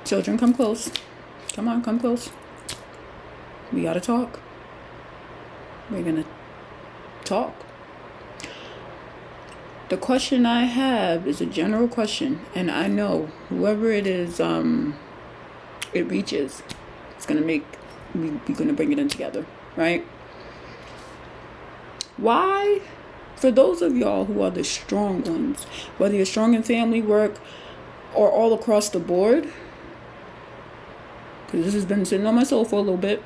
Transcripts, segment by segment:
Children, come close. Come on, come close. We gotta talk. We're gonna talk. The question I have is a general question, and I know whoever it is, it reaches, it's gonna make we're gonna bring it in together, right? Why, for those of y'all who are the strong ones, whether you're strong in family, work, or all across the board, because this has been sitting on my soul for a little bit,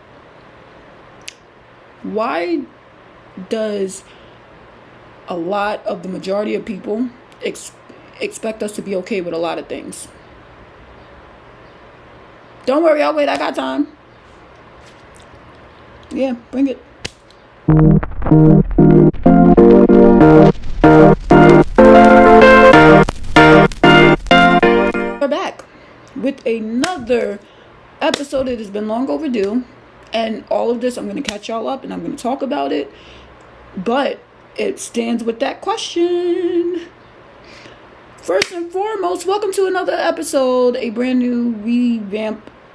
why does a lot of the majority of people expect us to be okay with a lot of things? Don't worry, I'll wait. I got time. Yeah, bring it. We're back with another episode. It has been long overdue, and all of this I'm going to catch y'all up and I'm going to talk about it, but it stands with that question. First and foremost, welcome to another episode, a brand new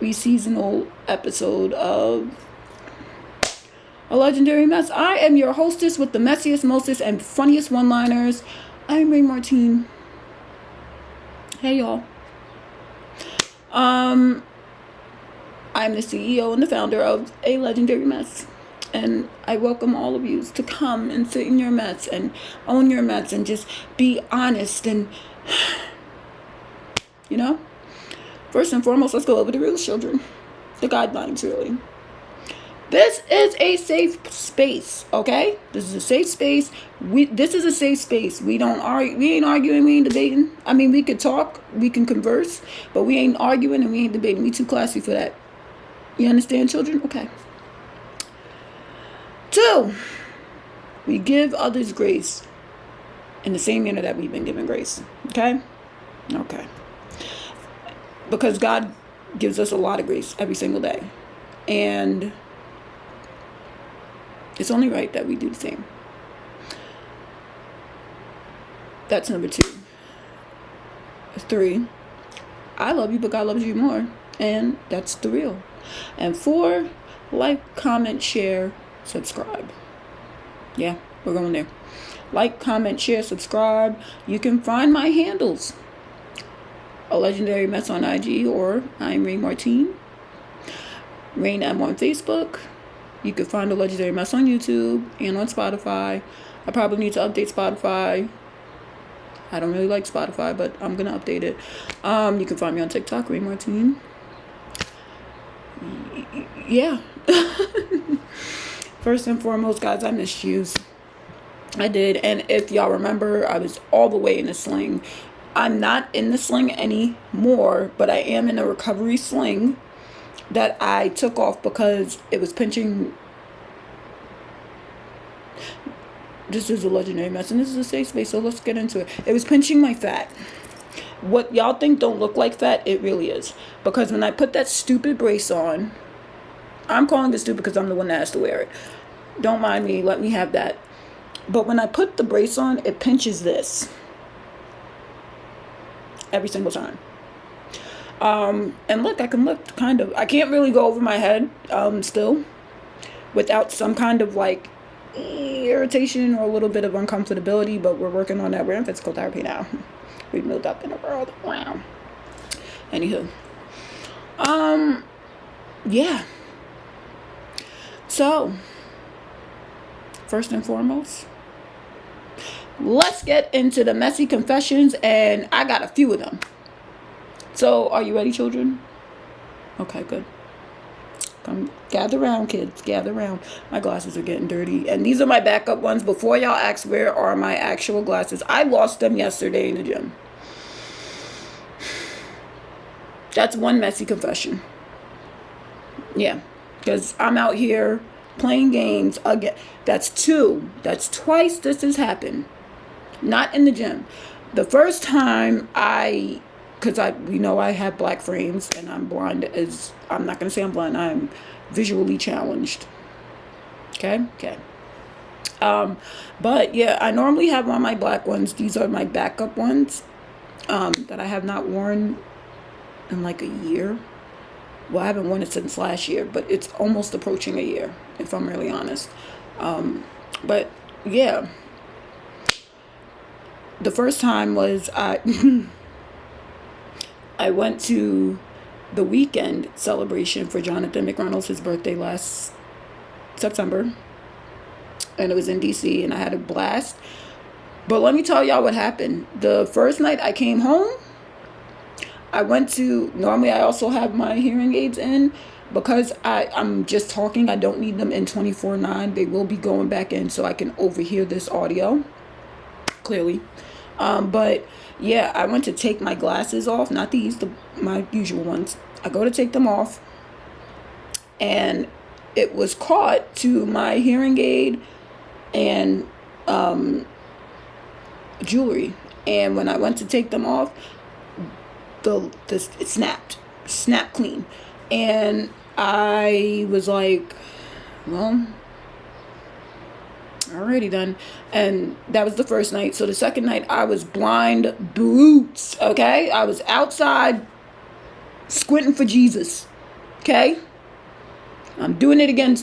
re-seasonal episode of A Legendary Mess. I am your hostess with the messiest, mostest, and funniest one-liners. I'm Ray Martine. Hey, y'all. I'm the CEO and the founder of A Legendary Mess. And I welcome all of you to come and sit in your mess and own your mess and just be honest and, First and foremost, let's go over the rules, children. The guidelines, really. This is a safe space, okay? This is a safe space. This is a safe space. We don't argue. We ain't arguing. We ain't debating. I mean, we could talk. We can converse. But we ain't arguing and we ain't debating. We too classy for that. You understand, children? Okay. 2, we give others grace in the same manner that we've been given grace. Okay? Okay. Because God gives us a lot of grace every single day. And it's only right that we do the same. That's number 2. 3, I love you, but God loves you more. And that's the real. And 4, like, comment, share, subscribe. Yeah, we're going there. Like, comment, share, subscribe. You can find my handles. A Legendary Mess on IG, or I'm Ray Martine. Rain M on Facebook. You can find A Legendary Mess on YouTube and on Spotify. I probably need to update Spotify. I don't really like Spotify, but I'm going to update it. You can find me on TikTok, Ray Martine. Yeah. First and foremost, guys, I missed yous. I did. And if y'all remember, I was all the way in the sling. I'm not in the sling anymore, but I am in a recovery sling that I took off because it was pinching. This is a Legendary Mess, and this is a safe space, so let's get into it. It was pinching my fat. What y'all think don't look like fat, it really is. Because when I put that stupid brace on, I'm calling it stupid because I'm the one that has to wear it. Don't mind me, let me have that. But when I put the brace on, it pinches this. Every single time. And look, I can look kind of, I can't really go over my head still without some kind of like irritation or a little bit of uncomfortability, but we're working on that. We're in physical therapy now. We've moved up in the world. Wow. Anywho. Yeah. So, first and foremost, let's get into the messy confessions, and I got a few of them. So, are you ready, children? Okay, good. Come, gather around, kids. Gather around. My glasses are getting dirty, and these are my backup ones. Before y'all ask, where are my actual glasses? I lost them yesterday in the gym. That's one messy confession. Yeah, because I'm out here playing games again. That's 2. That's twice this has happened. Not in the gym. The first time because I have black frames and I'm blind I'm not going to say I'm blind. I'm visually challenged. Okay. But yeah, I normally have on my black ones. These are my backup ones that I have not worn in like a year. Well, I haven't worn it since last year, but it's almost approaching a year, if I'm really honest. But yeah, the first time was I went to the weekend celebration for Jonathan McReynolds, his birthday last September, and it was in DC, and I had a blast. But let me tell y'all what happened. The first night I came home, I went to, normally I also have my hearing aids in, because I'm just talking, I don't need them in 24/9. They will be going back in so I can overhear this audio clearly. But yeah, I went to take my glasses off, not these, my usual ones. I go to take them off, and it was caught to my hearing aid and jewelry. And when I went to take them off, it snapped clean. And I was like, well, alrighty then. And that was the first night. So the second night, I was blind boots, okay? I was outside squinting for Jesus, okay? I'm doing it again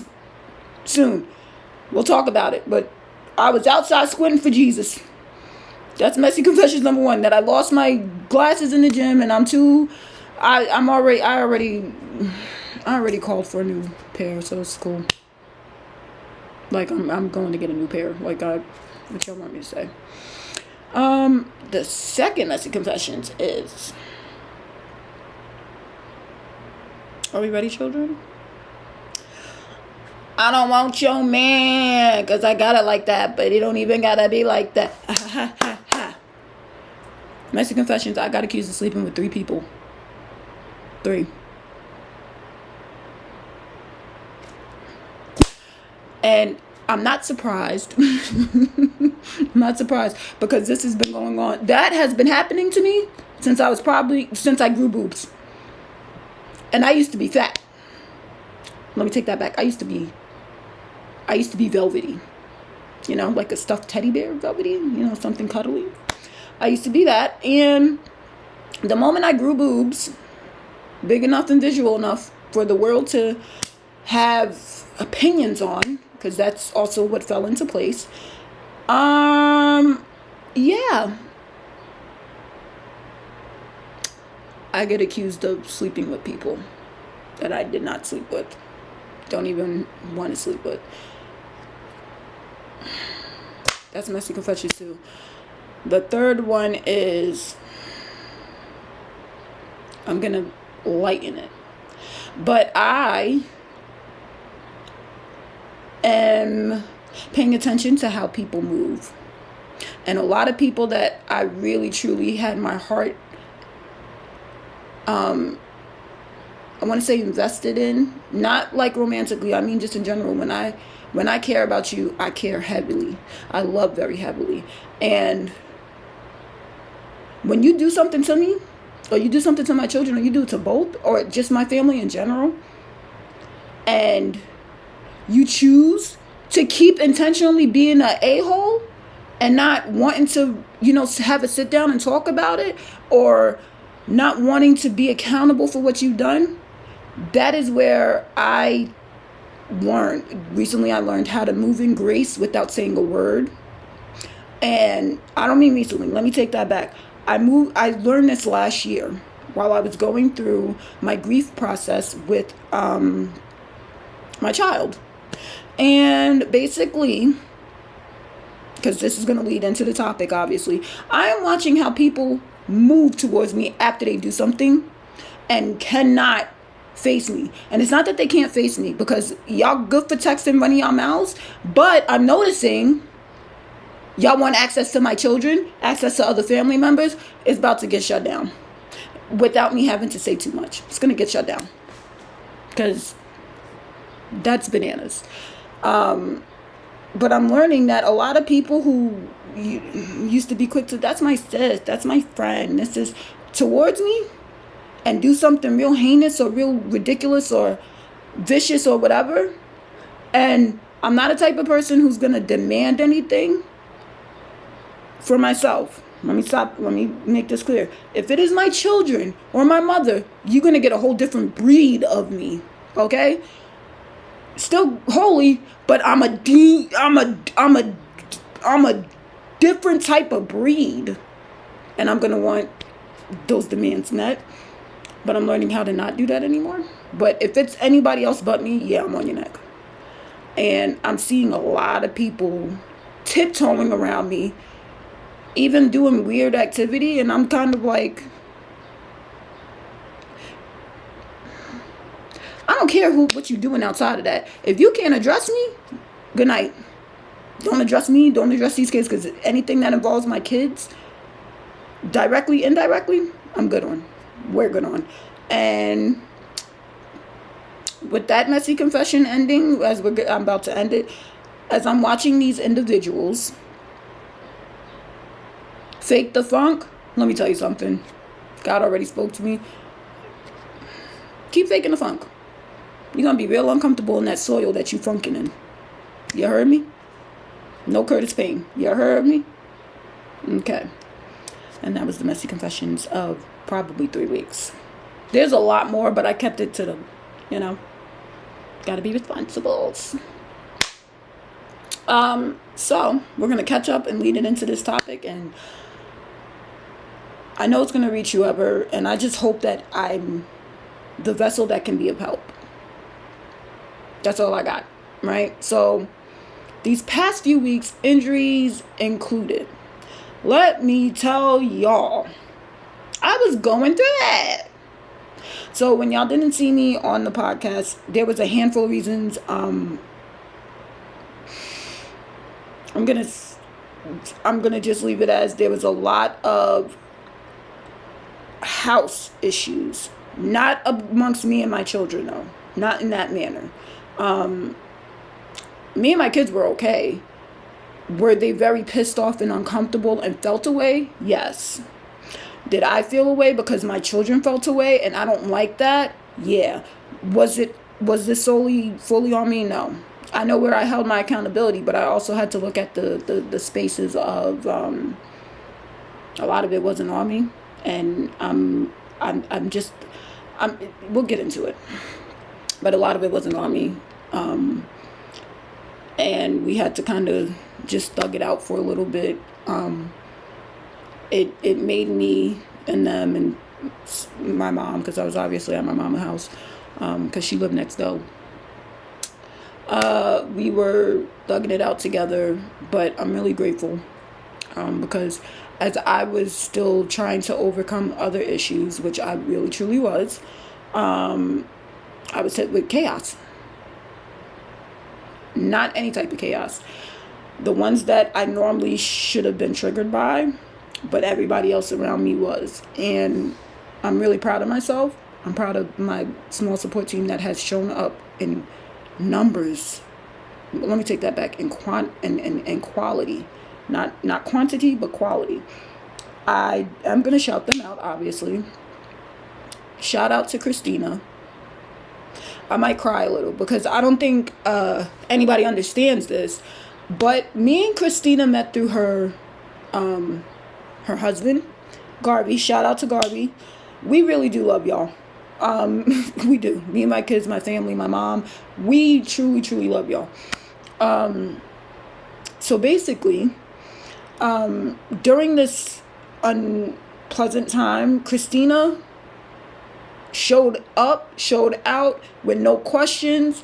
soon. We'll talk about it. But I was outside squinting for Jesus. That's messy confessions number 1, that I lost my glasses in the gym, and I already called for a new pair, so it's cool. Like, I'm going to get a new pair. Like, what y'all want me to say? The second messy confessions is, are we ready, children? I don't want your man, because I got it like that, but it don't even gotta be like that. Messy confessions, I got accused of sleeping with 3 people. 3. And I'm not surprised. I'm not surprised, because this has been going on. That has been happening to me since I grew boobs. And I used to be fat. Let me take that back. I used to be velvety. You know, like a stuffed teddy bear, velvety, you know, something cuddly. I used to be that. And the moment I grew boobs, big enough and visual enough for the world to have opinions on, because that's also what fell into place. Yeah. I get accused of sleeping with people that I did not sleep with. Don't even want to sleep with. That's messy confessions too. The third one is, I'm going to lighten it. But I am paying attention to how people move. And a lot of people that I really, truly had my heart, I want to say invested in, not like romantically, I mean just in general. When I care about you, I care heavily. I love very heavily. And when you do something to me, or you do something to my children, or you do it to both, or just my family in general, and you choose to keep intentionally being an a-hole and not wanting to, you know, have a sit down and talk about it, or not wanting to be accountable for what you've done, that is where I learned how to move in grace without saying a word. And I don't mean recently. Let me take that back. I learned this last year while I was going through my grief process with my child. And basically, because this is going to lead into the topic, obviously, I am watching how people move towards me after they do something and cannot face me. And it's not that they can't face me, because y'all good for texting, running y'all mouths, but I'm noticing y'all want access to my children, access to other family members. It's about to get shut down without me having to say too much. It's going to get shut down, because that's bananas. But I'm learning that a lot of people who used to be quick to, that's my sis, that's my friend, this is towards me, and do something real heinous or real ridiculous or vicious or whatever. And I'm not a type of person who's going to demand anything for myself. Let me make this clear. If it is my children or my mother, you're going to get a whole different breed of me. Okay? Still holy, but I'm a different type of breed. And I'm going to want those demands met. But I'm learning how to not do that anymore. But if it's anybody else but me, yeah, I'm on your neck. And I'm seeing a lot of people tiptoeing around me, even doing weird activity. And I'm kind of like, I don't care what you're doing outside of that. If you can't address me, good night. Don't address me. Don't address these kids, because anything that involves my kids, directly, indirectly, I'm good on. We're good on. And with that messy confession ending, I'm about to end it, as I'm watching these individuals fake the funk, let me tell you something. God already spoke to me. Keep faking the funk. You're going to be real uncomfortable in that soil that you funking in. You heard me? No Curtis Payne. You heard me? Okay. And that was the messy confessions of probably 3 weeks. There's a lot more, but I kept it to the, gotta be responsible. So we're going to catch up and lead it into this topic. And I know it's going to reach whoever, and I just hope that I'm the vessel that can be of help. That's all I got, right? So these past few weeks, injuries included. Let me tell y'all, I was going through that. So when y'all didn't see me on the podcast, there was a handful of reasons. I'm gonna just leave it as there was a lot of house issues, not amongst me and my children though, not in that manner. Me and my kids were okay. Were they very pissed off and uncomfortable and felt away? Yes. Did I feel away because my children felt away and I don't like that? Yeah. Was this fully on me? No. I know where I held my accountability, but I also had to look at the spaces of a lot of it wasn't on me, and we'll get into it. But a lot of it wasn't on me. And we had to kind of just thug it out for a little bit. It made me and them and my mom, because I was obviously at my mama's house, because she lived next door. We were thugging it out together, but I'm really grateful, because as I was still trying to overcome other issues, which I really truly was, I was hit with chaos. Not any type of chaos. The ones that I normally should have been triggered by, but everybody else around me was. And I'm really proud of myself. I'm proud of my small support team that has shown up in numbers. Let me take that back. In quality. Not quantity, but quality. I am going to shout them out, obviously. Shout out to Christina. I might cry a little because I don't think anybody understands this. But me and Christina met through her husband, Garvey. Shout out to Garvey. We really do love y'all. We do. Me and my kids, my family, my mom. We truly, truly love y'all. So basically, during this unpleasant time, Christina showed out with no questions.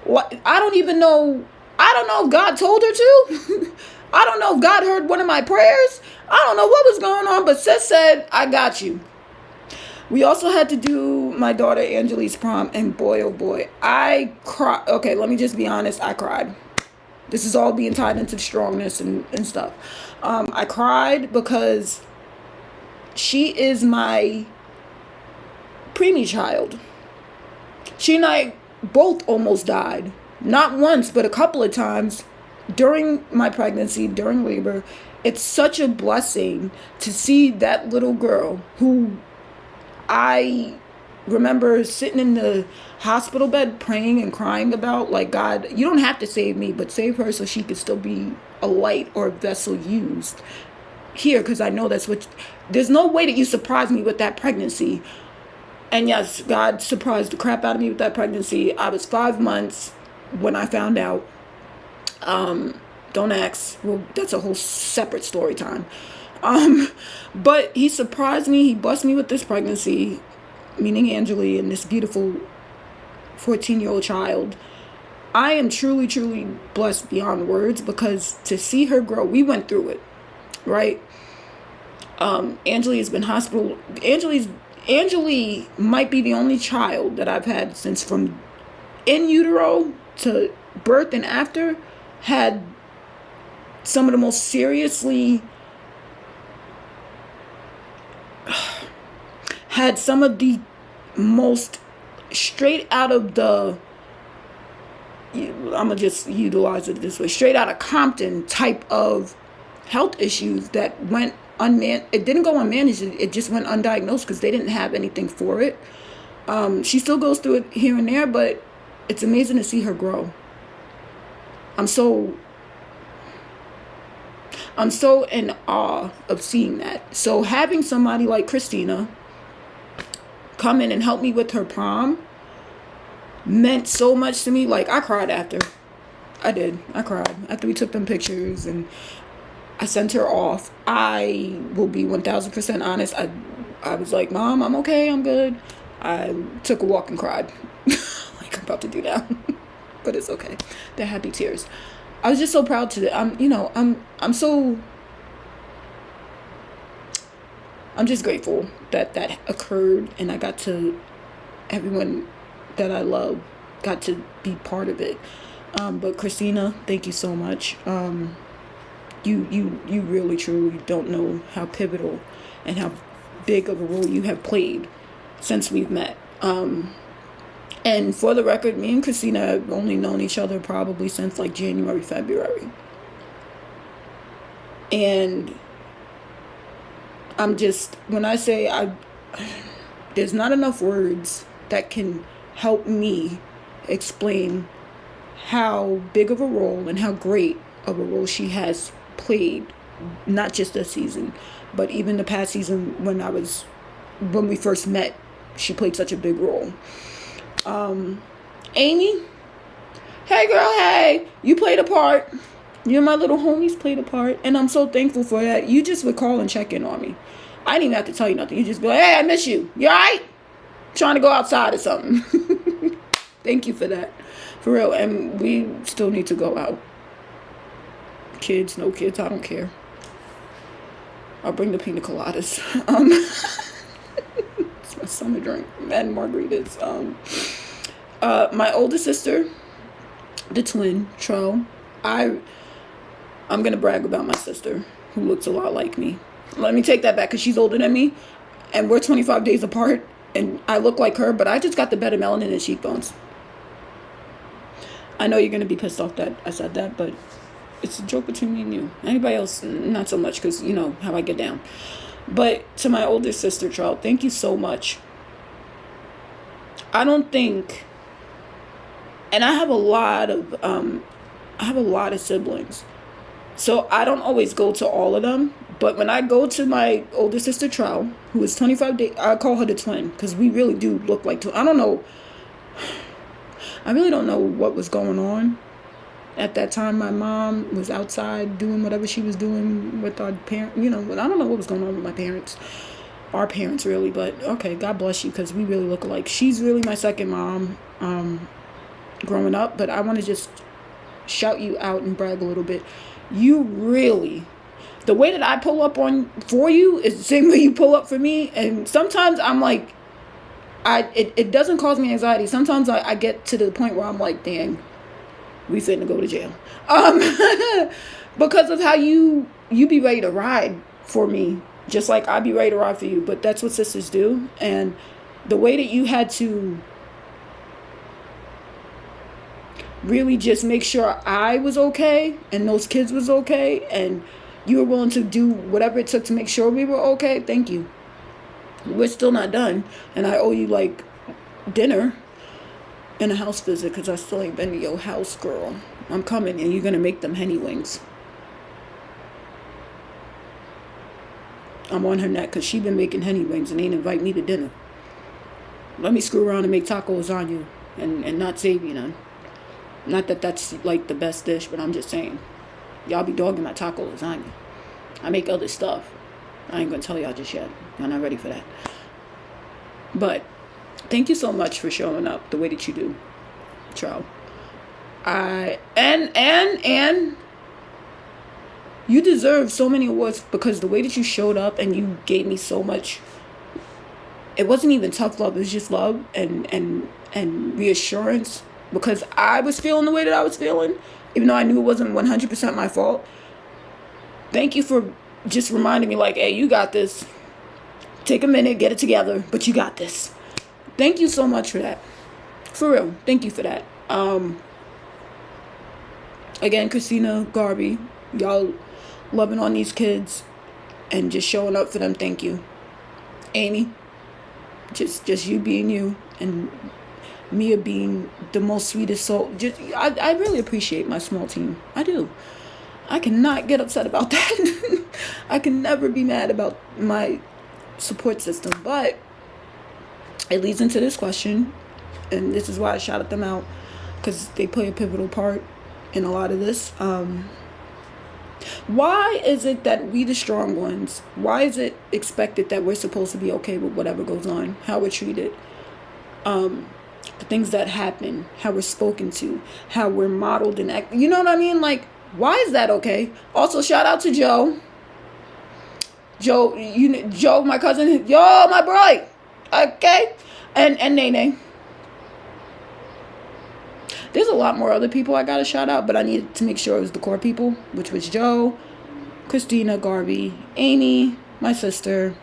I don't know if God told her to. I don't know if God heard one of my prayers. I don't know what was going on, but sis said, I got you. We also had to do my daughter Angelique's prom, and boy, oh boy, I cried. Okay, let me just be honest, I cried. This is all being tied into strongness and stuff. I cried because she is my preemie child. She and I both almost died. Not once, but a couple of times during my pregnancy, during labor. It's such a blessing to see that little girl who I remember sitting in the hospital bed praying and crying about, like, God, you don't have to save me, but save her so she could still be a light or a vessel used. here because I know that's what. There's no way that you surprise me with that pregnancy. And yes, God surprised the crap out of me with that pregnancy. I was 5 months when I found out. Don't ask. Well, that's a whole separate story time. But he surprised me. He blessed me with this pregnancy, meaning Angeli, and this beautiful 14-year-old child. I am truly, truly blessed beyond words because to see her grow, we went through it, right? Angeli has been hospital. Angeli might be the only child that I've had since from in utero to birth and after had some of the most seriously had some of the most straight out of the, I'm gonna just utilize it this way, straight out of Compton type of health issues that went it didn't go unmanaged, it just went undiagnosed because they didn't have anything for it. She still goes through it here and there, but it's amazing to see her grow. I'm so in awe of seeing that. So having somebody like Christina come in and help me with her prom meant so much to me. Like, I cried after. I did. I cried after we took them pictures and I sent her off. I will be 1000% honest. I was like, Mom, I'm okay. I'm good. I took a walk and cried. Like I'm about to do that. But it's okay. They're happy tears. I was just so proud to I'm just grateful that occurred and I got to, everyone that I love got to be part of it. But Christina, thank you so much. You really truly don't know how pivotal and how big of a role you have played since we've met. And for the record, me and Christina have only known each other probably since like January, February. And I'm just, when I say there's not enough words that can help me explain how big of a role and how great of a role she has played, not just this season, but even the past season when we first met, she played such a big role. Amy, hey girl, hey, you played a part. You and my little homies played a part, and I'm so thankful for that. You just would call and check in on me. I didn't even have to tell you nothing. You just be like, hey, I miss you. You all right? Trying to go outside or something. Thank you for that. For real. And we still need to go out. Kids, no kids, I don't care. I'll bring the pina coladas. It's my summer drink. And margaritas. My older sister, the twin, Tro, I'm going to brag about my sister, who looks a lot like me. Let me take that back, because she's older than me, and we're 25 days apart, and I look like her, but I just got the better melanin and cheekbones. I know you're going to be pissed off that I said that, but it's a joke between me and you. Anybody else, not so much, because you know how I get down. But to my older sister, Tro, thank you so much. I don't think, and I have a lot of siblings, so I don't always go to all of them. But when I go to my older sister, Tro, who is 25 days, I call her the twin, because we really do look like twins. I really don't know what was going on at that time. My mom was outside doing whatever she was doing with our parents. I don't know what was going on with my parents. Our parents, really. But, okay, God bless you, because we really look alike. She's really my second mom growing up. But I want to just shout you out and brag a little bit. You really... The way that I pull up for you is the same way you pull up for me. And sometimes I'm like, it doesn't cause me anxiety. Sometimes I get to the point where I'm like, dang, we finna go to jail. Because of how you be ready to ride for me, just like I be ready to ride for you. But that's what sisters do. And the way that you had to really just make sure I was okay and those kids was okay, and you were willing to do whatever it took to make sure we were okay. Thank you. We're still not done. And I owe you, like, dinner and a house visit, because I still ain't been to your house, girl. I'm coming, and you're going to make them henny wings. I'm on her neck because she been making honey wings and ain't invite me to dinner. Let me screw around and make tacos on you and not save you none. Not that that's like the best dish, but I'm just saying. Y'all be dogging my taco lasagna. I make other stuff. I ain't gonna tell y'all just yet. Y'all not ready for that. But thank you so much for showing up the way that you do, Charles. And you deserve so many awards because the way that you showed up and you gave me so much. It wasn't even tough love. It was just love and reassurance because I was feeling the way that I was feeling, even though I knew it wasn't 100% my fault. Thank you for just reminding me like, hey, you got this. Take a minute, get it together, but you got this. Thank you so much for that. For real. Thank you for that. Again, Christina, Garby, y'all loving on these kids and just showing up for them. Thank you. Amy, just you being you and Mia being the most sweetest soul. I really appreciate my small team. I do. I cannot get upset about that. I can never be mad about my support system. But it leads into this question, and this is why I shouted them out, because they play a pivotal part in a lot of this. Why is it that we, the strong ones, why is it expected that we're supposed to be okay with whatever goes on, how we're treated, the things that happen, how we're spoken to, how we're modeled and act, you know what I mean? Like, why is that okay? Also, shout out to Joe. Joe, my cousin, yo, my boy, okay, and Nene. There's a lot more other people I gotta shout out, but I needed to make sure it was the core people, which was Joe, Christina, Garby, Amy, my sister,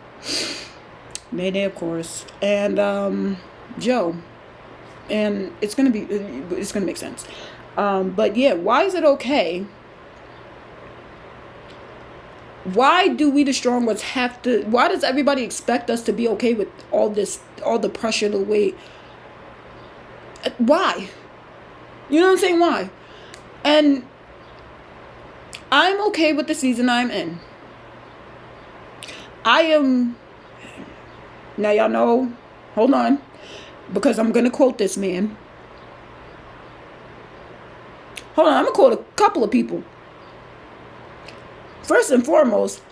Nene, of course, and Joe. And it's gonna make sense. But yeah, why is it okay? Why do we, the strong ones, have to? Why does everybody expect us to be okay with all this, all the pressure, the weight? Why? You know what I'm saying? Why? And I'm okay with the season I'm in. I am. Now y'all know. Hold on, because I'm gonna quote this man. Hold on, I'm gonna quote a couple of people. First and foremost,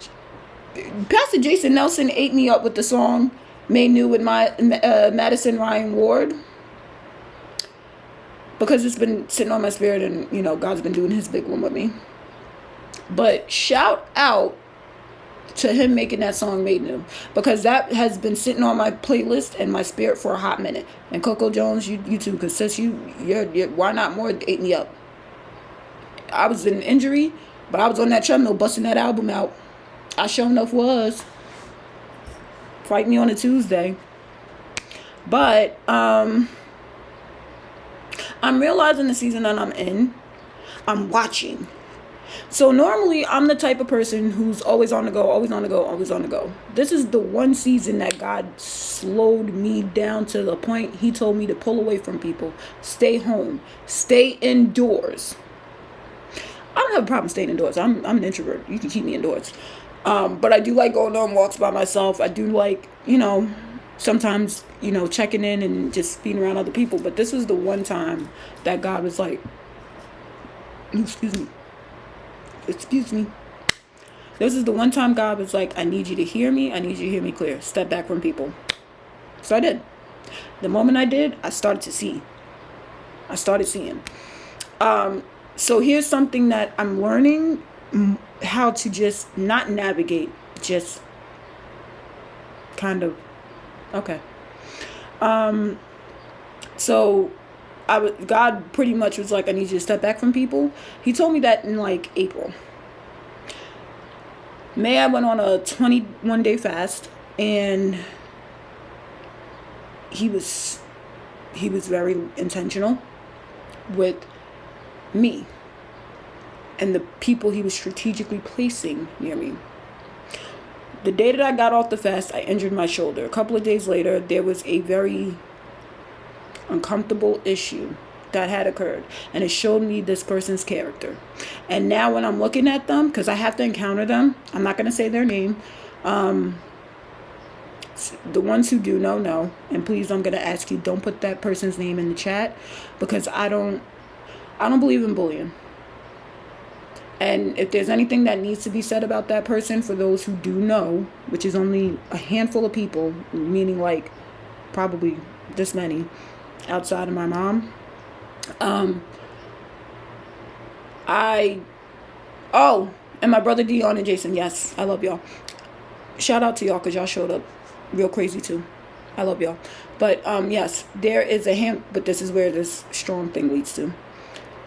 Pastor Jason Nelson ate me up with the song "Made New" with my Madison Ryan Ward, because it's been sitting on my spirit, and you know God's been doing His big one with me. But shout out to him making that song "Made New," because that has been sitting on my playlist and my spirit for a hot minute. And Coco Jones, you too, because since you're why not more ate me up. I was in injury, but I was on that treadmill busting that album out. I sure enough was. Fight me on a Tuesday. But I'm realizing the season that I'm in, I'm watching. So normally I'm the type of person who's always on the go, always on the go, always on the go. This is the one season that God slowed me down to the point He told me to pull away from people. Stay home. Stay indoors. I don't have a problem staying indoors. I'm an introvert. You can keep me indoors. But I do like going on walks by myself. I do like, sometimes, checking in and just being around other people. But this was the one time that God was like, excuse me. This is the one time God was like, I need you to hear me. I need you to hear me clear. Step back from people. So I did. The moment I did, I started to see. I started seeing. So here's something that I'm learning how to just not navigate, just kind of, okay. So God pretty much was like, I need you to step back from people. He told me that in like April. May I went on a 21-day fast, and he was very intentional with me and the people He was strategically placing near me. The day that I got off the fast, I injured my shoulder. A couple of days later, there was a very uncomfortable issue that had occurred, and it showed me this person's character. And now when I'm looking at them, because I have to encounter them, I'm not going to say their name, The ones who do know. And please, I'm going to ask you, don't put that person's name in the chat, because I don't believe in bullying. And if there's anything that needs to be said about that person, for those who do know, which is only a handful of people, meaning like probably this many outside of my mom, and my brother Dion and Jason, yes, I love y'all. Shout out to y'all, because y'all showed up real crazy too. I love y'all. But yes, there is but this is where this strong thing leads to.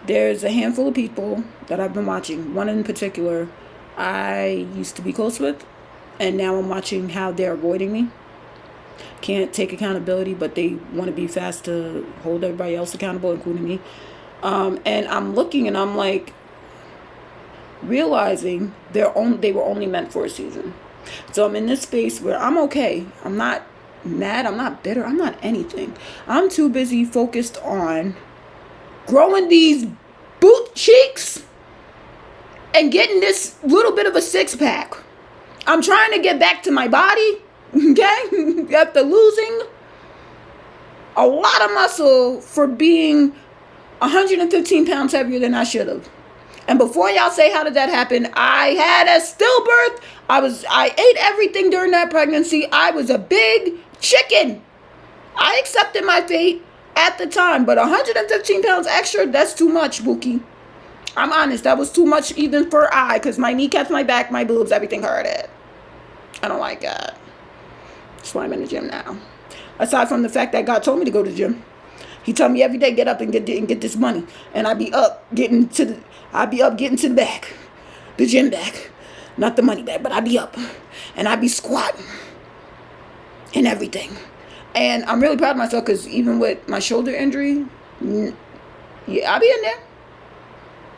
There's a handful of people that I've been watching. One in particular I used to be close with, and now I'm watching how they're avoiding me. Can't take accountability, but they want to be fast to hold everybody else accountable, including me. And I'm looking and I'm like, realizing they were only meant for a season. So I'm in this space where I'm okay. I'm not mad. I'm not bitter. I'm not anything. I'm too busy focused on growing these boot cheeks and getting this little bit of a six-pack. I'm trying to get back to my body, okay? After losing a lot of muscle for being 115 pounds heavier than I should have. And before y'all say, how did that happen? I had a stillbirth. I ate everything during that pregnancy. I was a big chicken. I accepted my fate at the time, but 115 pounds extra, that's too much, Bookie. I'm honest, that was too much even for because my kneecaps, my back, my boobs, everything hurted. I don't like that. That's why I'm in the gym now. Aside from the fact that God told me to go to the gym. He told me every day, get up and get this money. And I'd be up getting to the back. The gym back. Not the money back, but I'd be up. And I'd be squatting. And everything. And I'm really proud of myself, because even with my shoulder injury, yeah, I'll be in there.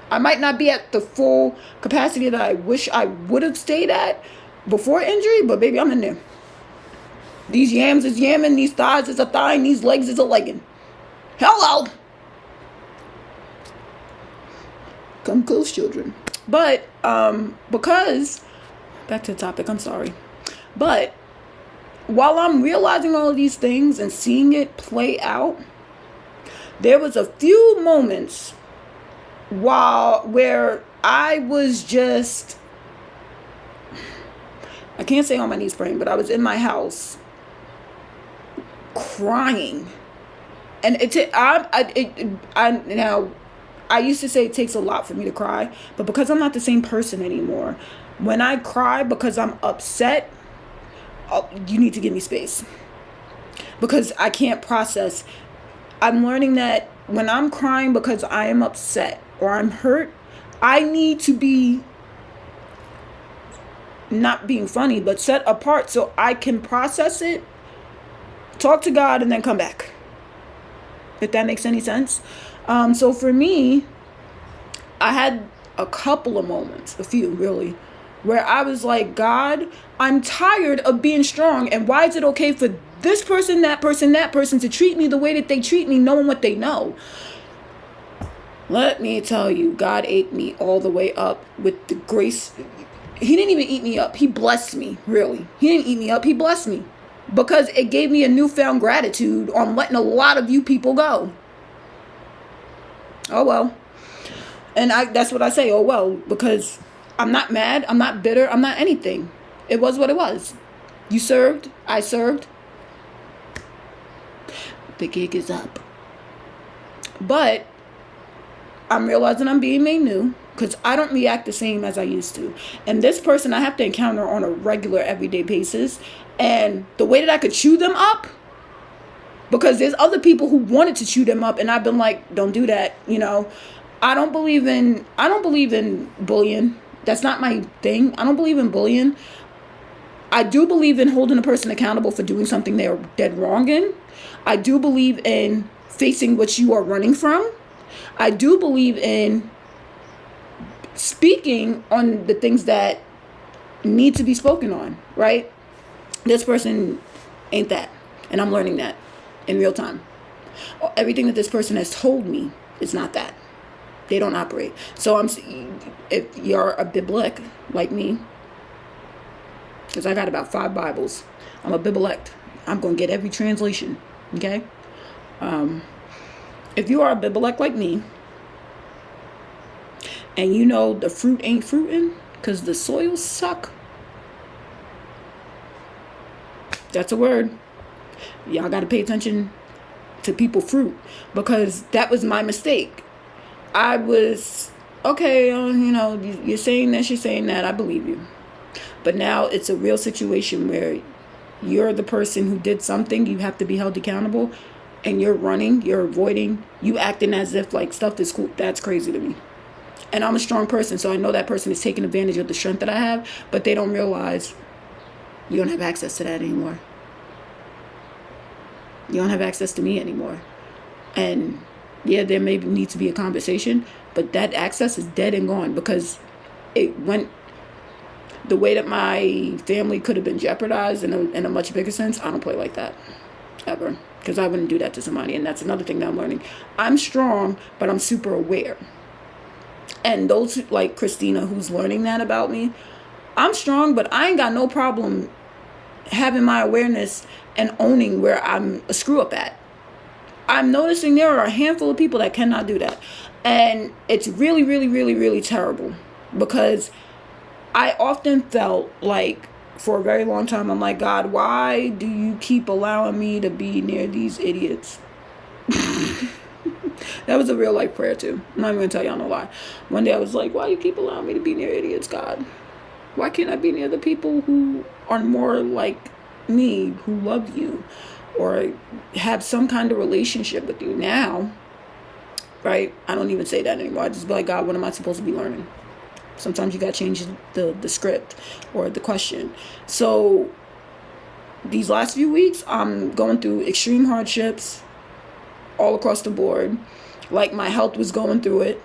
I might not be at the full capacity that I wish I would have stayed at before injury, but baby, I'm in there. These yams is yamming, these thighs is a thigh, these legs is a legging. Hello. Come close, children. But because, back to the topic, I'm sorry. But while I'm realizing all of these things and seeing it play out, there was a few moments where I was just, I can't say on my knees praying, but I was in my house crying. And now, I used to say it takes a lot for me to cry, but because I'm not the same person anymore, when I cry because I'm upset, you need to give me space, because I can't process. I'm learning that when I'm crying because I am upset or I'm hurt, I need to be, not being funny, but set apart so I can process it, talk to God, and then come back. If that makes any sense. So for me, I had a couple of moments, a few really, where I was like, God, I'm tired of being strong. And why is it okay for this person, that person to treat me the way that they treat me, knowing what they know? Let me tell you, God ate me all the way up with the grace. He didn't even eat me up. He blessed me, really. He didn't eat me up. He blessed me. Because it gave me a newfound gratitude on letting a lot of you people go. Oh, well. And that's what I say, oh, well, because I'm not mad. I'm not bitter. I'm not anything. It was what it was. You served. I served. The gig is up. But I'm realizing I'm being made new, because I don't react the same as I used to. And this person I have to encounter on a regular, everyday basis. And the way that I could chew them up, because there's other people who wanted to chew them up, and I've been like, don't do that. You know, I don't believe in bullying. That's not my thing. I don't believe in bullying. I do believe in holding a person accountable for doing something they're dead wrong in. I do believe in facing what you are running from. I do believe in speaking on the things that need to be spoken on, right? This person ain't that. And I'm learning that in real time. Everything that this person has told me is not that. They don't operate. So if you're a biblic like me, because I got about 5 Bibles. I'm a Biblelect. I'm going to get every translation. Okay? If you are a Biblelect like me, and you know the fruit ain't fruiting because the soils suck, that's a word. Y'all got to pay attention to people fruit, because that was my mistake. I was, okay, you're saying this, you're saying that, I believe you. But now it's a real situation where you're the person who did something, you have to be held accountable, and you're running, you're avoiding, you acting as if like stuff is cool. That's crazy to me. And I'm a strong person, so I know that person is taking advantage of the strength that I have, but they don't realize you don't have access to that anymore. You don't have access to me anymore. And yeah, there may need to be a conversation, but that access is dead and gone, because it went the way that my family could have been jeopardized in a much bigger sense. I don't play like that ever, because I wouldn't do that to somebody. And that's another thing that I'm learning. I'm strong, but I'm super aware. And those like Christina, who's learning that about me, I'm strong, but I ain't got no problem having my awareness and owning where I'm a screw up at. I'm noticing there are a handful of people that cannot do that. And it's really, really, really, really terrible, because I often felt like for a very long time, I'm like, God, why do you keep allowing me to be near these idiots? That was a real life prayer too. I'm not even going to tell y'all no lie. One day I was like, why you keep allowing me to be near idiots, God? Why can't I be near the people who are more like me, who love you, or have some kind of relationship with you now? Right? I don't even say that anymore. I just be like, God, what am I supposed to be learning? Sometimes you got to change the script or the question. So these last few weeks, I'm going through extreme hardships all across the board. Like, my health was going through it.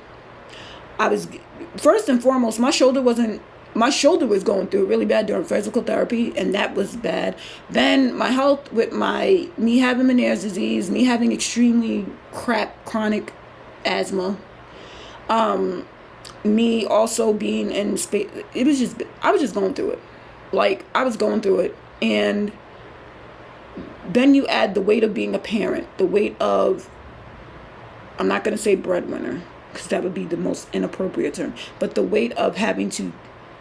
I was, first and foremost, my shoulder was going through it really bad during physical therapy, and that was bad. Then my health with me having Meniere's disease, me having extremely chronic asthma, me also being in space. I was just going through it. Like, I was going through it. And then you add the weight of being a parent, the weight of, I'm not going to say breadwinner, because that would be the most inappropriate term, but the weight of having to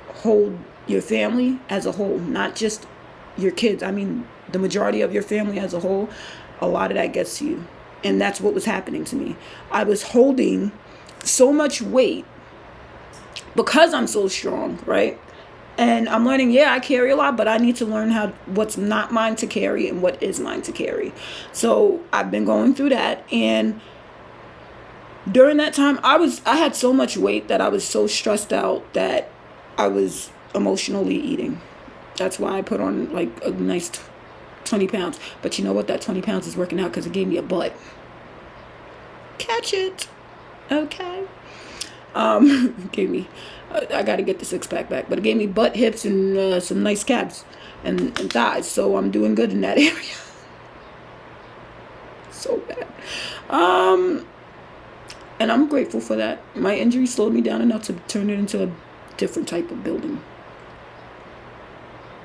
hold your family as a whole, not just your kids. I mean, the majority of your family as a whole. A lot of that gets to you. And that's what was happening to me. I was holding so much weight because I'm so strong, right? And I'm learning, I carry a lot, but I need to learn what's not mine to carry and what is mine to carry. So I've been going through that. And during that time, I had so much weight that I was so stressed out that I was emotionally eating. That's why I put on like a nice 20 pounds. But you know what? That 20 pounds is working out, because it gave me a butt. Catch it. Okay. Gave me, I got to get the 6-pack back, but it gave me butt, hips, and some nice calves and thighs. So I'm doing good in that area. So bad. And I'm grateful for that. My injury slowed me down enough to turn it into a different type of building.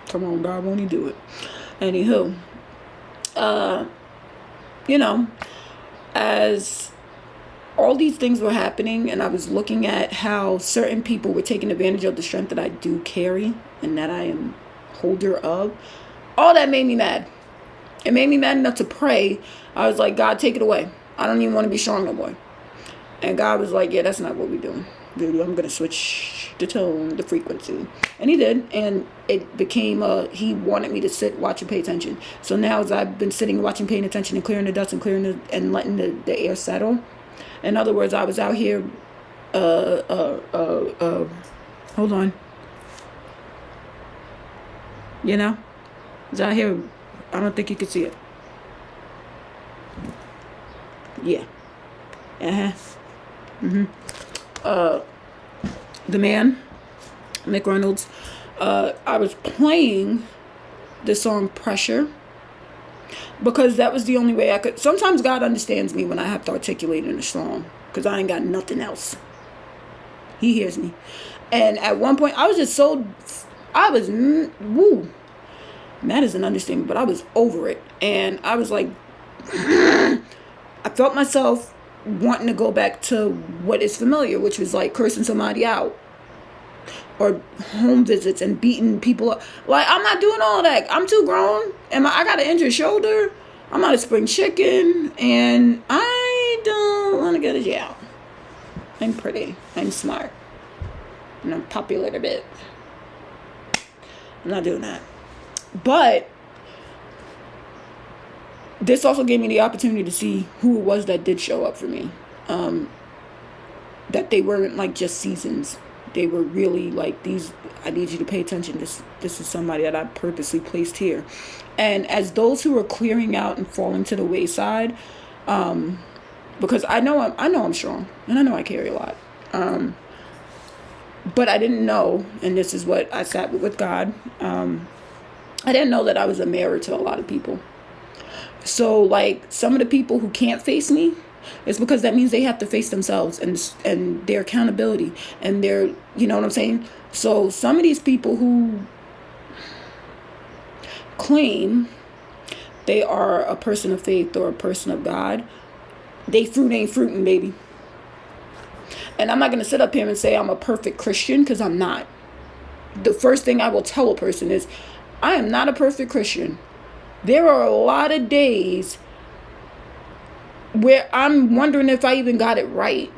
Come on, God, won't He do it? Anywho, as all these things were happening, and I was looking at how certain people were taking advantage of the strength that I do carry and that I am holder of, all that made me mad. It made me mad enough to pray. I was like, God, take it away. I don't even want to be strong no more. And God was like, yeah, that's not what we're doing. Dude, I'm going to switch the tone, the frequency. And He did. And it became He wanted me to sit, watch, and pay attention. So now, as I've been sitting, watching, paying attention, and clearing the dust and letting the air settle. In other words, I was out here, hold on. I was out here, I don't think you could see it. Yeah. The man, Mick Reynolds, I was playing the song Pressure, because that was the only way I could. Sometimes God understands me when I have to articulate in a song, because I ain't got nothing else. He hears me. And at one point, I was just so I was, woo, that is an understatement, but I was over it. And I was like, I felt myself wanting to go back to what is familiar, which was like cursing somebody out or home visits and beating people up. Like, I'm not doing all that. I'm too grown. And I got an injured shoulder. I'm not a spring chicken. And I don't want to go to jail. I'm pretty. I'm smart. And I'm popular a bit. I'm not doing that. But this also gave me the opportunity to see who it was that did show up for me. That they weren't like just seasons. They were really like, these, I need you to pay attention. This is somebody that I purposely placed here. And as those who were clearing out and falling to the wayside, because I know I'm strong and I know I carry a lot. But I didn't know, and this is what I sat with God. I didn't know that I was a mirror to a lot of people. So like some of the people who can't face me, it's because that means they have to face themselves and their accountability and their, you know what I'm saying? So some of these people who claim they are a person of faith or a person of God, they fruit ain't fruiting, baby. And I'm not going to sit up here and say I'm a perfect Christian, because I'm not. The first thing I will tell a person is, I am not a perfect Christian. There are a lot of days where I'm wondering if I even got it right.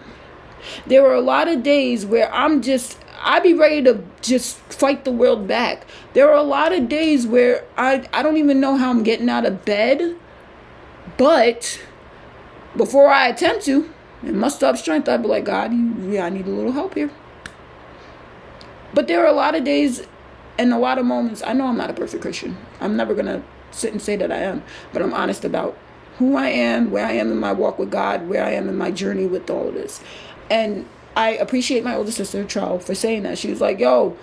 There are a lot of days where I be ready to just fight the world back. There are a lot of days where I don't even know how I'm getting out of bed. But before I attempt to, and muster up strength, I'd be like, God, I need a little help here. But there are a lot of days and a lot of moments, I know I'm not a perfect Christian. I'm never going to sit and say that I am. But I'm honest about who I am, where I am in my walk with God, where I am in my journey with all of this. And I appreciate my older sister, Charles, for saying that. She was like, yo,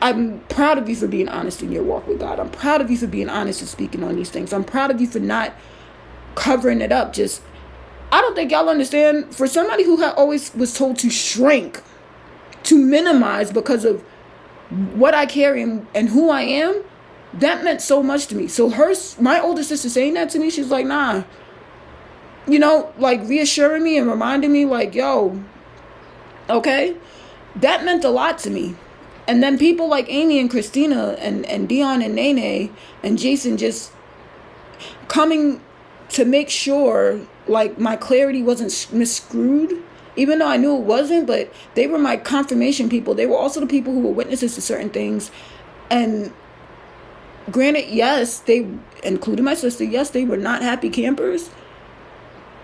I'm proud of you for being honest in your walk with God. I'm proud of you for being honest and speaking on these things. I'm proud of you for not covering it up. I don't think y'all understand. For somebody who always was told to shrink, to minimize because of what I carry and who I am, that meant so much to me. So my older sister saying that to me, she's like, nah, like reassuring me and reminding me like, yo, okay, that meant a lot to me. And then people like Amy and Christina and Dion and Nene and Jason just coming to make sure like my clarity wasn't misscrewed, even though I knew it wasn't, but they were my confirmation people. They were also the people who were witnesses to certain things. And granted, yes, they, including my sister, yes, they were not happy campers.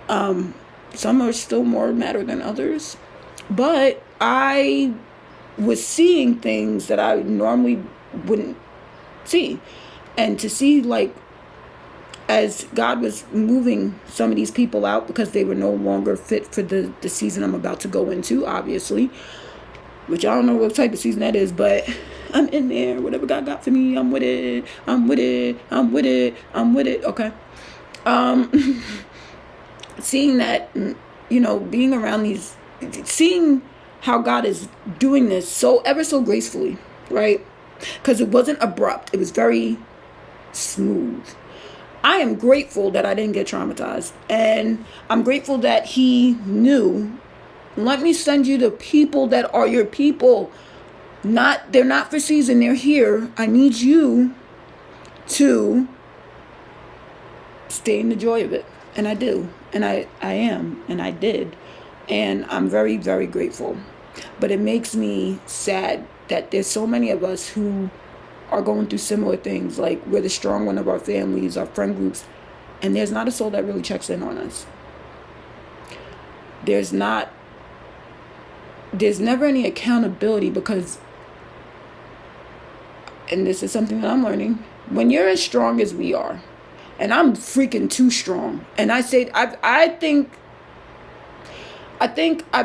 Some are still more matter than others. But I was seeing things that I normally wouldn't see. And to see, like, as God was moving some of these people out because they were no longer fit for the season I'm about to go into, obviously. Which I don't know what type of season that is, but I'm in there. Whatever God got for me, I'm with it. I'm with it. I'm with it. I'm with it. Okay. Seeing that, being around seeing how God is doing this ever so gracefully, right? Because it wasn't abrupt. It was very smooth. I am grateful that I didn't get traumatized. And I'm grateful that he knew, let me send you the people that are your people. They're not for season, they're here. I need you to stay in the joy of it. And I do. And I am. And I did. And I'm very, very grateful. But it makes me sad that there's so many of us who are going through similar things. Like, we're the strong one of our families, our friend groups. And there's not a soul that really checks in on us. There's never any accountability because, and this is something that I'm learning, when you're as strong as we are, and I'm freaking too strong, and I think I've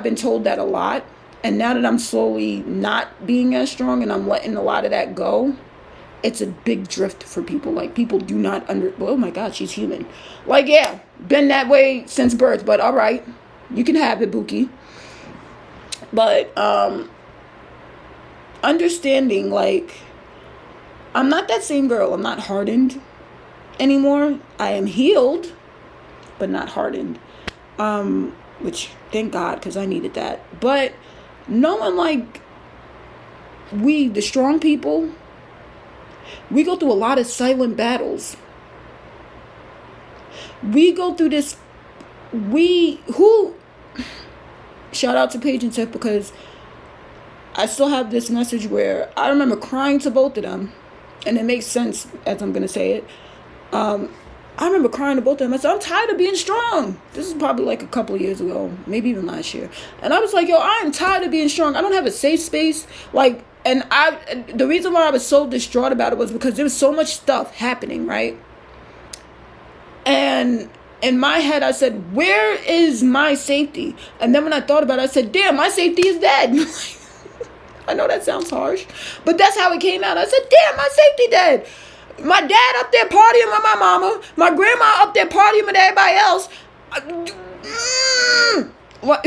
been told that a lot, and now that I'm slowly not being as strong and I'm letting a lot of that go, it's a big drift for people. Like, people do not oh my God, she's human. Like, yeah, been that way since birth, but all right, you can have it, Buki. But understanding, like, I'm not that same girl. I'm not hardened anymore. I am healed, but not hardened. Which, thank God, because I needed that. But knowing, like, we, the strong people, we go through a lot of silent battles. We go through this, shout out to Paige and Tiff, because I still have this message where I remember crying to both of them, and it makes sense as I'm going to say it. I remember crying to both of them. I said, I'm tired of being strong. This is probably like a couple of years ago, maybe even last year. And I was like, yo, I'm tired of being strong. I don't have a safe space. Like, and the reason why I was so distraught about it was because there was so much stuff happening, right? And in my head, I said, where is my safety? And then when I thought about it, I said, damn, my safety is dead. I know that sounds harsh, but that's how it came out. I said, damn, my safety dead. My dad up there partying with my mama. My grandma up there partying with everybody else. What?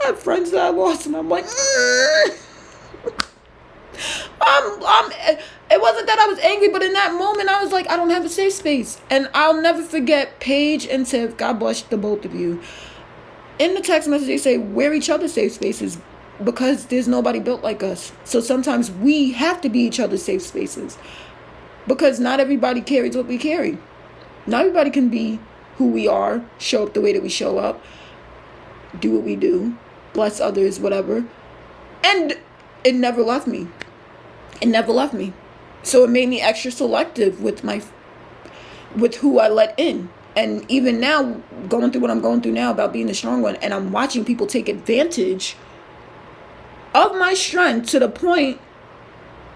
I have friends that I lost, and I'm like, it wasn't that I was angry, but in that moment, I was like, I don't have a safe space. And I'll never forget Paige and Tiff, God bless the both of you. In the text message, they say, we're each other's safe spaces, because there's nobody built like us. So sometimes we have to be each other's safe spaces, because not everybody carries what we carry. Not everybody can be who we are, show up the way that we show up, do what we do, bless others, whatever. And it never left me. It never left me. So it made me extra selective with who I let in. And even now, going through what I'm going through now about being the strong one, and I'm watching people take advantage of my strength to the point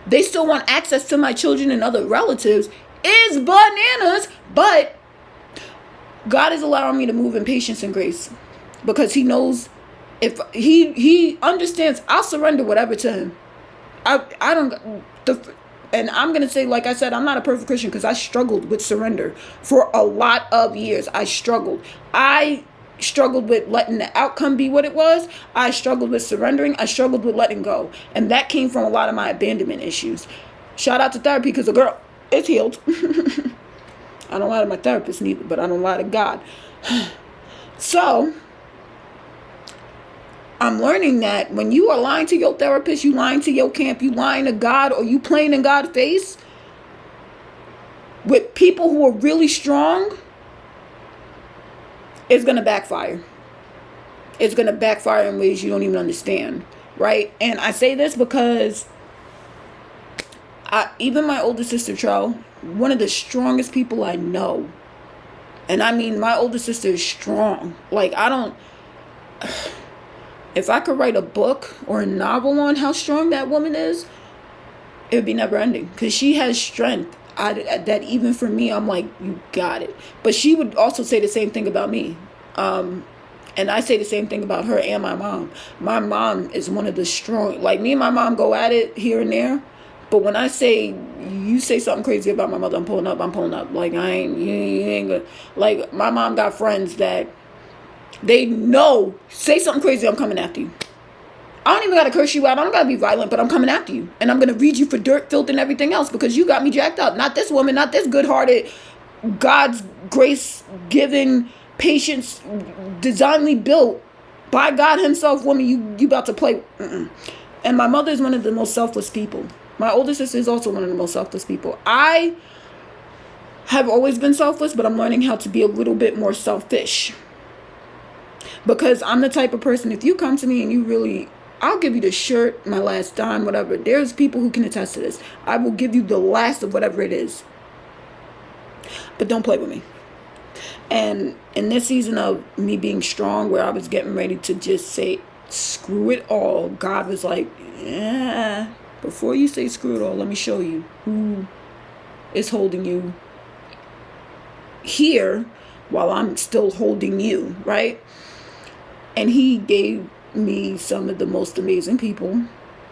they still want access to my children and other relatives, is bananas. But God is allowing me to move in patience and grace, because he knows, if he understands, I'll surrender whatever to him. And I'm going to say, like I said, I'm not a perfect Christian, because I struggled with surrender for a lot of years. I struggled with letting the outcome be what it was. I struggled with surrendering. I struggled with letting go. And that came from a lot of my abandonment issues. Shout out to therapy, because the girl is healed. I don't lie to my therapist neither, but I don't lie to God. So I'm learning that when you are lying to your therapist, you lying to your camp, you lying to God, or you playing in God's face with people who are really strong, it's going to backfire. It's going to backfire in ways you don't even understand, right? And I say this because even my older sister, Tro, one of the strongest people I know, and I mean, my older sister is strong. Like, if I could write a book or a novel on how strong that woman is, it would be never ending, because she has strength that even for me, I'm like, you got it. But she would also say the same thing about me. And I say the same thing about her and my mom. My mom is one of the strong, like, me and my mom go at it here and there. But when I say, you say something crazy about my mother, I'm pulling up. Like, you ain't gonna, like, my mom got friends that they know, say something crazy, I'm coming after you. I don't even got to curse you out. I don't got to be violent, but I'm coming after you. And I'm going to read you for dirt, filth, and everything else, because you got me jacked up. Not this woman, not this good-hearted, God's grace-giving, patience, designedly built by God himself woman you about to play. And my mother is one of the most selfless people. My older sister is also one of the most selfless people. I have always been selfless, but I'm learning how to be a little bit more selfish. Because I'm the type of person, if you come to me and you really, I'll give you the shirt, my last dime, whatever. There's people who can attest to this. I will give you the last of whatever it is. But don't play with me. And in this season of me being strong, where I was getting ready to just say, screw it all, God was like, yeah, before you say screw it all, let me show you who is holding you here while I'm still holding you, right? And he gave me some of the most amazing people.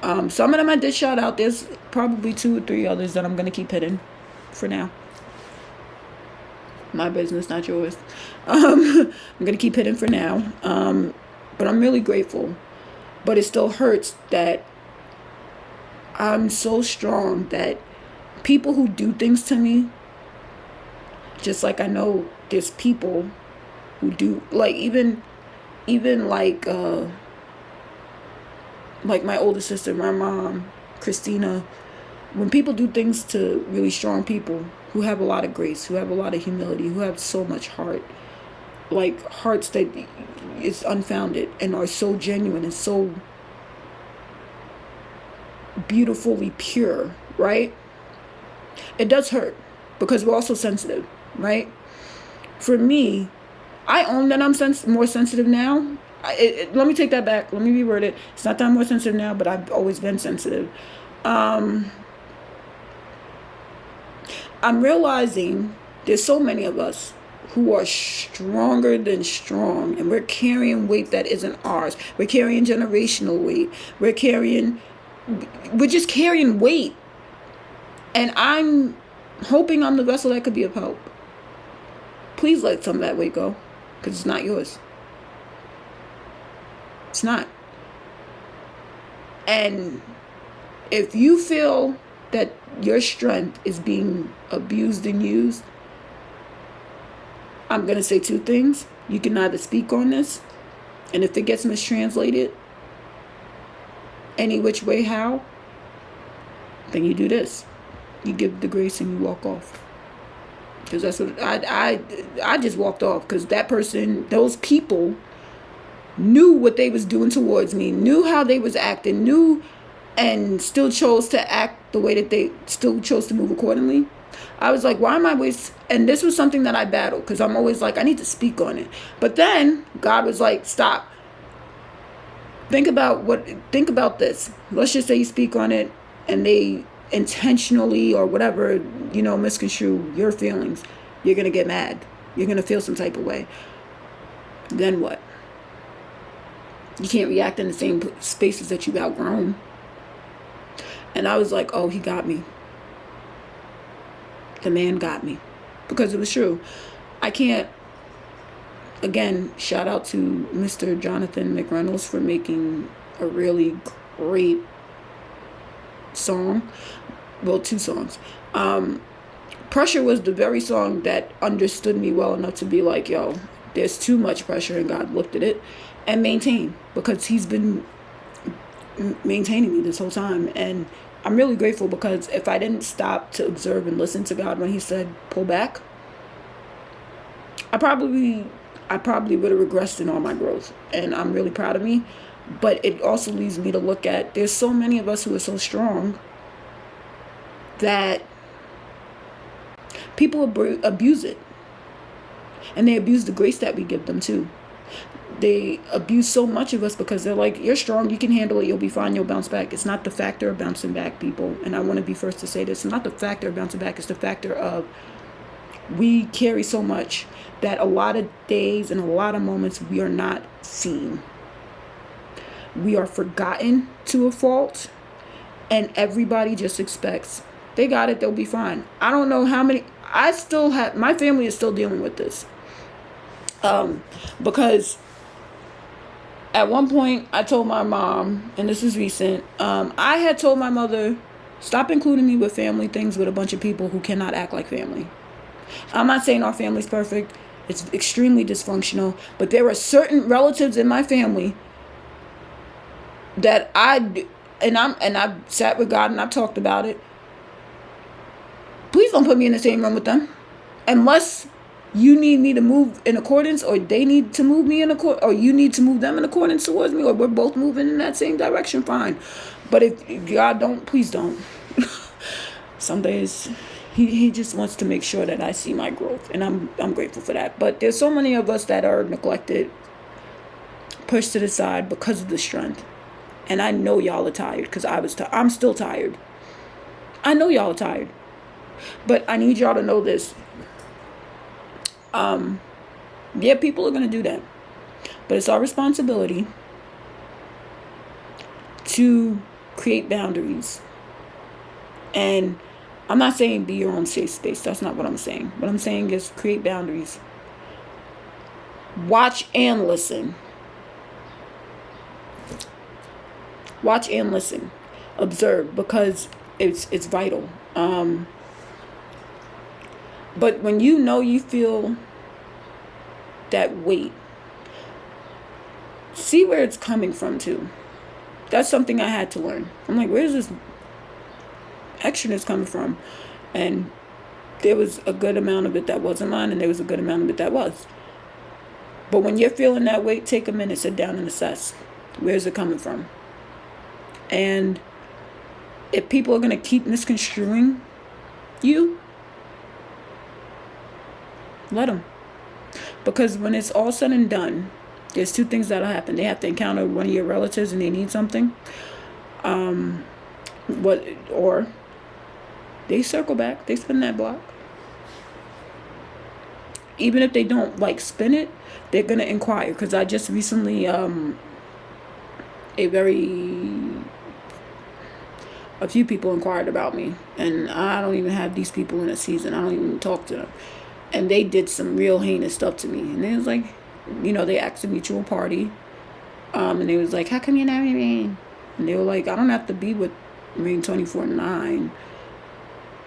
Some of them I did shout out. There's probably 2 or 3 others that I'm going to keep hidden for now. My business, not yours. I'm going to keep hidden for now. But I'm really grateful. But it still hurts that I'm so strong that people who do things to me, just like I know there's people who do, like even like my older sister, my mom, Christina, when people do things to really strong people who have a lot of grace, who have a lot of humility, who have so much heart, like hearts that is unfounded and are so genuine and so beautifully pure, right? It does hurt because we're also sensitive, right? For me, I own that I'm more sensitive now. Let me take that back. Let me reword it. It's not that I'm more sensitive now, but I've always been sensitive. I'm realizing there's so many of us who are stronger than strong, and we're carrying weight that isn't ours. We're carrying generational weight. We're just carrying weight. And I'm hoping I'm the vessel that could be of help. Please let some of that weight go, because it's not yours. It's not. And if you feel that your strength is being abused and used, I'm going to say two things. You can either speak on this, and if it gets mistranslated any which way how, then you do this. You give the grace and you walk off. Because that's what I just walked off, because that person, those people knew what they was doing towards me, knew how they was acting, knew, and still chose to act the way that they still chose to move accordingly. I was like, why am I wasting? And this was something that I battled, because I'm always like, I need to speak on it. But then God was like, stop. Think about this. Let's just say you speak on it and they intentionally or whatever, misconstrue your feelings. You're going to get mad. You're going to feel some type of way. Then what? You can't react in the same spaces that you've outgrown. And I was like, oh, he got me. The man got me. Because it was true. I can't, again, shout out to Mr. Jonathan McReynolds for making a really great song. Well, two songs. Pressure was the very song that understood me well enough to be like, yo, there's too much pressure, and God looked at it and maintained, because he's been maintaining me this whole time. And I'm really grateful, because if I didn't stop to observe and listen to God when he said pull back, I probably would have regressed in all my growth. And I'm really proud of me. But it also leads me to look at, there's so many of us who are so strong that people abuse it. And they abuse the grace that we give them too. They abuse so much of us because they're like, you're strong, you can handle it, you'll be fine, you'll bounce back. It's not the factor of bouncing back, people. And I want to be first to say this. It's not the factor of bouncing back. It's the factor of we carry so much that a lot of days and a lot of moments we are not seen. We are forgotten to a fault. And everybody just expects they got it, they'll be fine. I don't know how many. My family is still dealing with this. Because at one point I told my mom, and this is recent, I had told my mother, stop including me with family things with a bunch of people who cannot act like family. I'm not saying our family's perfect. It's extremely dysfunctional. But there are certain relatives in my family that I've sat with God and I've talked about it. Please don't put me in the same room with them. Unless you need me to move in accordance, or they need to move me in accordance, or you need to move them in accordance towards me, or we're both moving in that same direction, fine. But if God don't, please don't. Some days he just wants to make sure that I see my growth, and I'm grateful for that. But there's so many of us that are neglected, pushed to the side because of the strength. And I know y'all are tired, because I'm still tired. I know y'all are tired. But I need y'all to know this. Yeah, people are going to do that. But it's our responsibility to create boundaries. And I'm not saying be your own safe space. That's not what I'm saying. What I'm saying is create boundaries. Watch and listen. Watch and listen. Observe, because it's vital. But when you feel that weight, see where it's coming from too. That's something I had to learn. I'm like, where's this extraness coming from? And there was a good amount of it that wasn't mine, and there was a good amount of it that was. But when you're feeling that weight, take a minute, sit down and assess. Where's it coming from? And if people are going to keep misconstruing you, let them. Because when it's all said and done, there's two things that'll happen. They have to encounter one of your relatives and they need something. Or they circle back, they spin that block. Even if they don't like spin it, they're gonna inquire. Because I just recently a few people inquired about me, and I don't even have these people in a season. I don't even talk to them, and they did some real heinous stuff to me. And they was like, they asked a mutual party, and they was like, how come you're not married? And they were like, I don't have to be with Marine 24/9.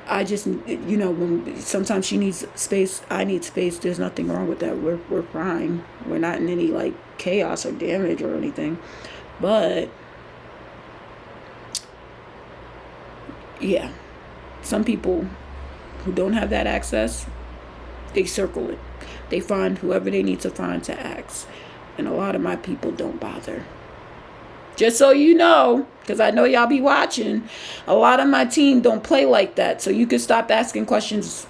I just, when sometimes she needs space, I need space. There's nothing wrong with that. We're fine. We're not in any like chaos or damage or anything. But yeah, some people who don't have that access, they circle it. They find whoever they need to find to ask. And a lot of my people don't bother. Just so you know, because I know y'all be watching, a lot of my team don't play like that. So you can stop asking questions.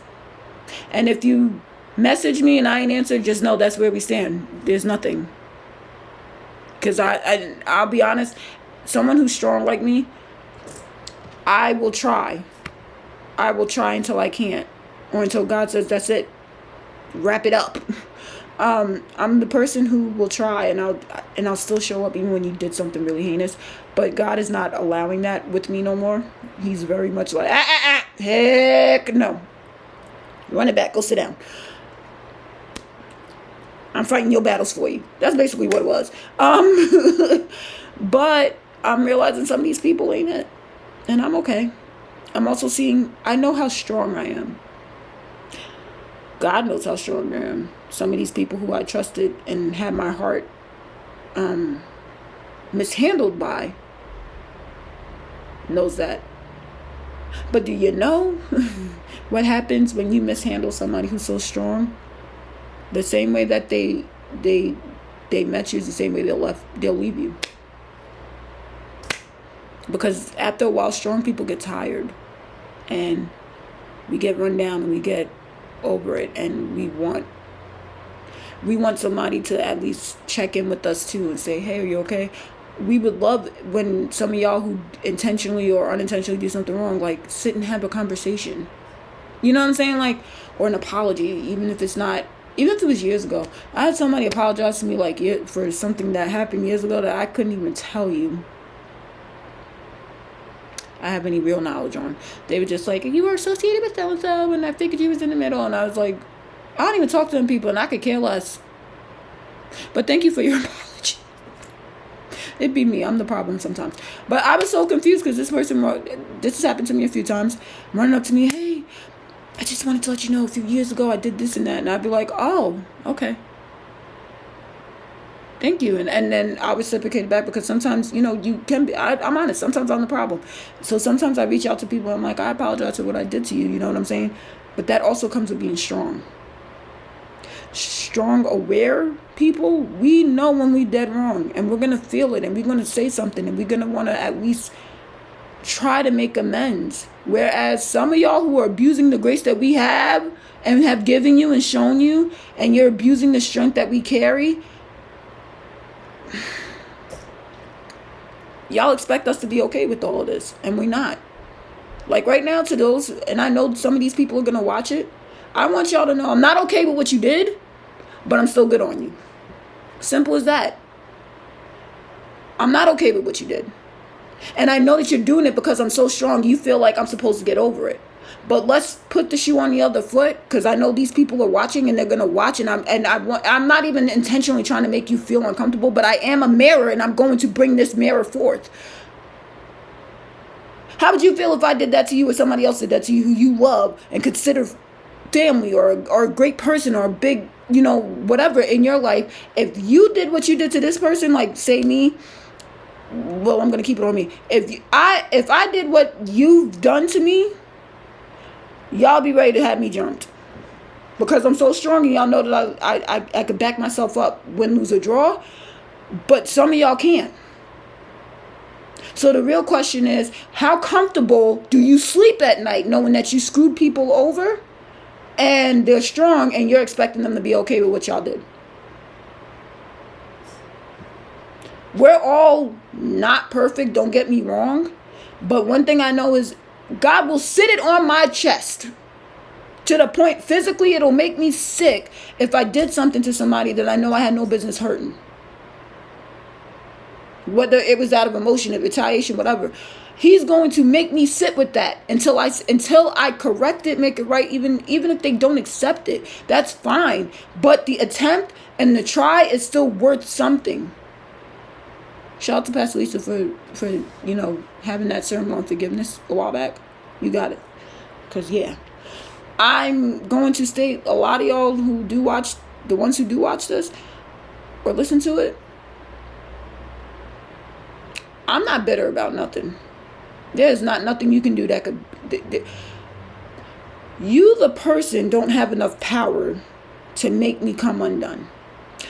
And if you message me and I ain't answered, just know that's where we stand. There's nothing. Because I'll be honest, someone who's strong like me, I will try. I will try until I can't. Or until God says, that's it. Wrap it up. I'm the person who will try, and I'll still show up even when you did something really heinous. But God is not allowing that with me no more. He's very much like, heck no. Run it back. Go sit down. I'm fighting your battles for you. That's basically what it was. But I'm realizing some of these people ain't it. And I'm okay. I'm also I know how strong I am. God knows how strong I am. Some of these people who I trusted and had my heart mishandled by knows that. But do you know what happens when you mishandle somebody who's so strong? The same way that they met you is the same way they'll leave you. Because after a while, strong people get tired, and we get run down, and we get over it, and we want somebody to at least check in with us too and say, hey, are you okay? We would love when some of y'all who intentionally or unintentionally do something wrong, like, sit and have a conversation. You know what I'm saying? Like, or an apology, even if it was years ago. I had somebody apologize to me like for something that happened years ago that I couldn't even tell you I have any real knowledge on. They were just like, you were associated with so-and-so, and I figured you was in the middle. And I was like, I don't even talk to them people, and I could care less. But thank you for your apology. It'd be me. I'm the problem sometimes. But I was so confused because this has happened to me a few times, running up to me, hey, I just wanted to let you know a few years ago I did this and that. And I'd be like, oh, okay. Thank you. And then I reciprocate back, because sometimes, you can be, I'm honest, sometimes I'm the problem. So sometimes I reach out to people, I'm like, I apologize for what I did to you, you know what I'm saying? But that also comes with being strong. Strong, aware people, we know when we dead wrong, and we're going to feel it, and we're going to say something, and we're going to want to at least try to make amends. Whereas some of y'all who are abusing the grace that we have and have given you and shown you, and you're abusing the strength that we carry, y'all expect us to be okay with all of this, and we're not. Like right now, to those, and I know some of these people are going to watch it, I want y'all to know I'm not okay with what you did, but I'm still good on you. Simple as that. I'm not okay with what you did. And I know that you're doing it because I'm so strong, you feel like I'm supposed to get over it. But let's put the shoe on the other foot, because I know these people are watching, and they're going to watch, and I'm not even intentionally trying to make you feel uncomfortable, but I am a mirror, and I'm going to bring this mirror forth. How would you feel if I did that to you or somebody else did that to you who you love and consider family or a great person or a big, whatever in your life? If you did what you did to this person, like say me, well, I'm going to keep it on me. If I did what you've done to me, y'all be ready to have me jumped. Because I'm so strong and y'all know that I could back myself up, win, lose, or draw. But some of y'all can't. So the real question is, how comfortable do you sleep at night knowing that you screwed people over and they're strong and you're expecting them to be okay with what y'all did? We're all not perfect, don't get me wrong. But one thing I know is God will sit it on my chest to the point physically it'll make me sick if I did something to somebody that I know I had no business hurting. Whether it was out of emotion, retaliation, whatever. He's going to make me sit with that until I correct it, make it right. Even if they don't accept it, that's fine. But the attempt and the try is still worth something. Shout out to Pastor Lisa for having that sermon on forgiveness a while back. You got it. Because I'm going to state, a lot of y'all who do watch, the ones who do watch this or listen to it, I'm not bitter about nothing. There's nothing you can do that could... You, the person, don't have enough power to make me come undone.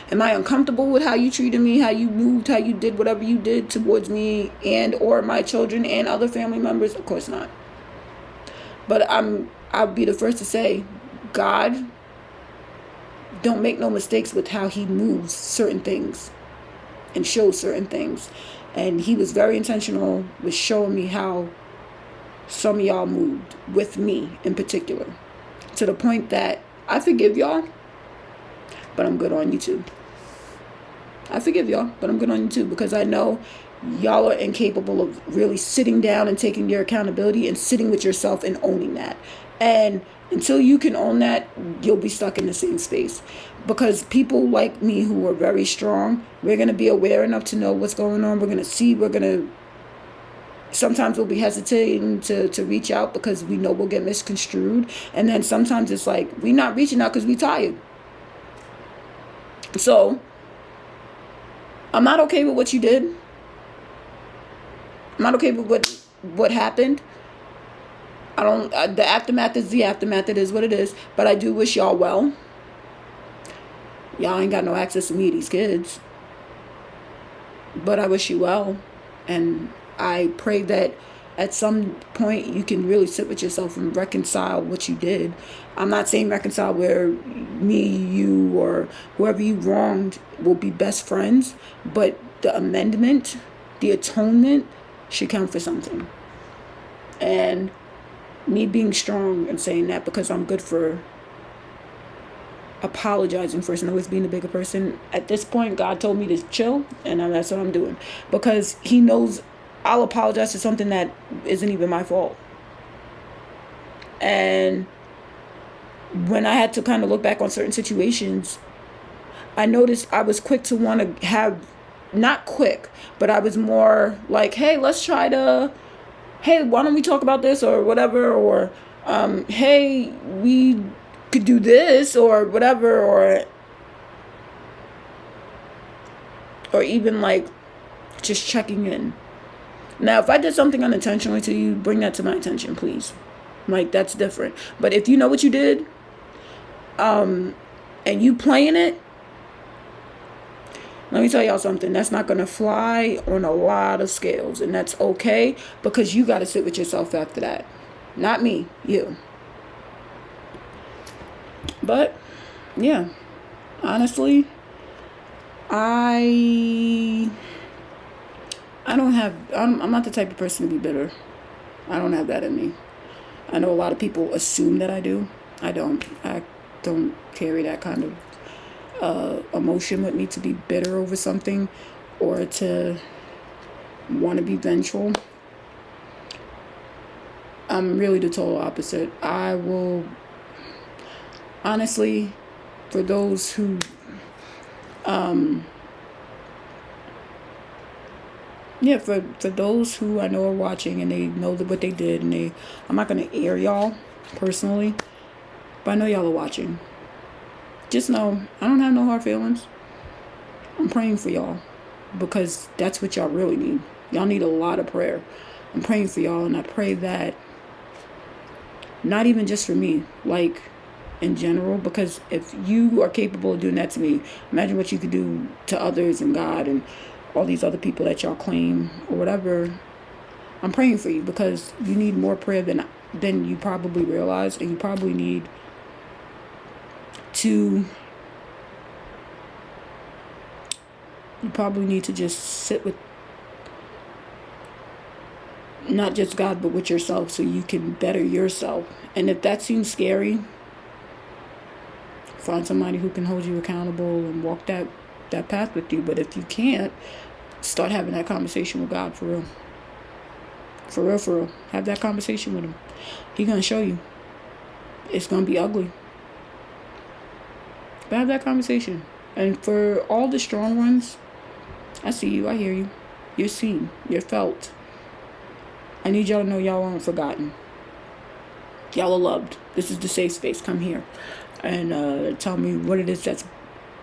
Am I uncomfortable with how you treated me, how you moved, how you did whatever you did towards me and or my children and other family members? Of course not. But I'll be the first to say, God don't make no mistakes with how he moves certain things and shows certain things. And he was very intentional with showing me how some of y'all moved with me in particular. To the point that I forgive y'all, but I'm good on you too. I forgive y'all, but I'm good on you too. Because I know y'all are incapable of really sitting down and taking your accountability and sitting with yourself and owning that. And until you can own that, you'll be stuck in the same space. Because people like me who are very strong, we're going to be aware enough to know what's going on. We're going to see, sometimes we'll be hesitating to reach out because we know we'll get misconstrued. And then sometimes it's like, we're not reaching out because we're tired. So, I'm not okay with what you did. I'm not okay with what happened. The aftermath is the aftermath. It is what it is. But I do wish y'all well. Y'all ain't got no access to me, these kids. But I wish you well. And I pray that at some point you can really sit with yourself and reconcile what you did. I'm not saying reconcile where me, you, or whoever you wronged will be best friends. But the amendment, the atonement should count for something. And me being strong and saying that because I'm good for apologizing first and always being the bigger person. At this point, God told me to chill, and that's what I'm doing. Because he knows I'll apologize for something that isn't even my fault. And when I had to kind of look back on certain situations, I noticed I was quick to want to have, not quick, but I was more like, hey, why don't we talk about this or whatever, or hey, we could do this or whatever, or even like just checking in. Now, if I did something unintentionally to you, bring that to my attention, please. Like, that's different. But if you know what you did, and you playing it, let me tell y'all something. That's not going to fly on a lot of scales. And that's okay, because you got to sit with yourself after that. Not me, you. But, yeah. Honestly, I'm not the type of person to be bitter. I don't have that in me. I know a lot of people assume that I do. I don't carry that kind of emotion with me to be bitter over something or to want to be vengeful. I'm really the total opposite. I will, honestly, for those who yeah, for those who I know are watching and they know what they did, and I'm not gonna air y'all personally, but I know y'all are watching. Just know I don't have no hard feelings. I'm praying for y'all because that's what y'all really need. Y'all need a lot of prayer. I'm praying for y'all, and I pray that not even just for me, like in general, because if you are capable of doing that to me, imagine what you could do to others and God and all these other people that y'all claim or whatever. I'm praying for you because you need more prayer than you probably realize, and you probably need to just sit with not just God but with yourself so you can better yourself. And if that seems scary, find somebody who can hold you accountable and walk that path with you. But if you can't, start having that conversation with God for real. For real, for real. Have that conversation with him. He's going to show you. It's going to be ugly. But have that conversation. And for all the strong ones, I see you. I hear you. You're seen. You're felt. I need y'all to know y'all aren't forgotten. Y'all are loved. This is the safe space. Come here. And tell me what it is that's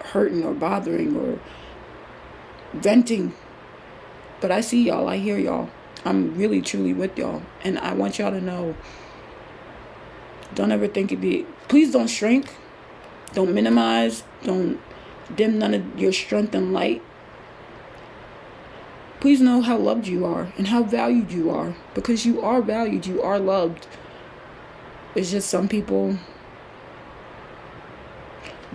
hurting or bothering or venting. But I see y'all. I hear y'all. I'm really, truly with y'all. And I want y'all to know, don't ever think please don't shrink. Don't minimize. Don't dim none of your strength and light. Please know how loved you are and how valued you are. Because you are valued. You are loved. It's just some people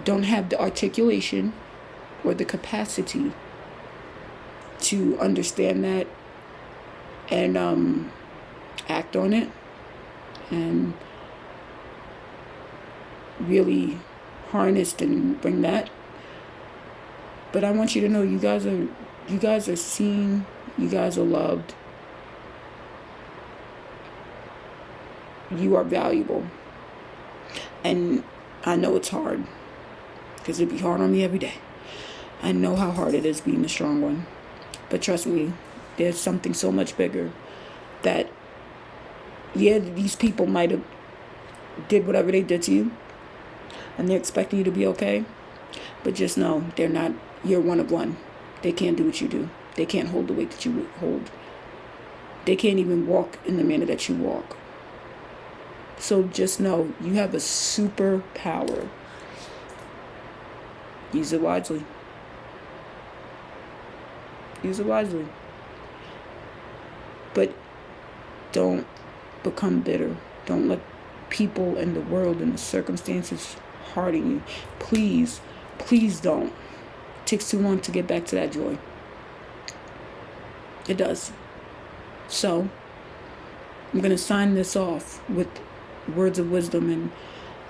don't have the articulation or the capacity to understand that and act on it and really harness and bring that. But I want you to know you guys are seen, you guys are loved, you are valuable. And I know it's hard because it'd be hard on me every day. I know how hard it is being the strong one. But trust me, there's something so much bigger that, yeah, these people might have did whatever they did to you and they're expecting you to be okay. But just know you're one of one. They can't do what you do. They can't hold the weight that you hold. They can't even walk in the manner that you walk. So just know you have a superpower. Use it wisely. Use it wisely. But don't become bitter. Don't let people and the world and the circumstances harden you. Please, please don't. It takes too long to get back to that joy. It does. So, I'm going to sign this off with words of wisdom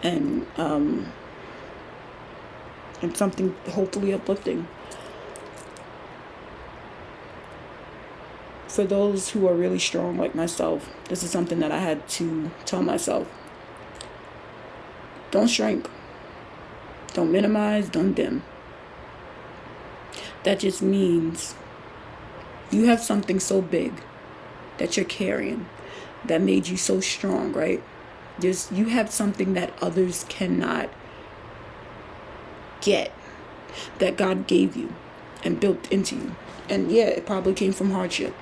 and something hopefully uplifting. For those who are really strong like myself, this is something that I had to tell myself. Don't shrink. Don't minimize. Don't dim. That just means you have something so big that you're carrying that made you so strong, right? You have something that others cannot get, that God gave you and built into you. And yeah, it probably came from hardship.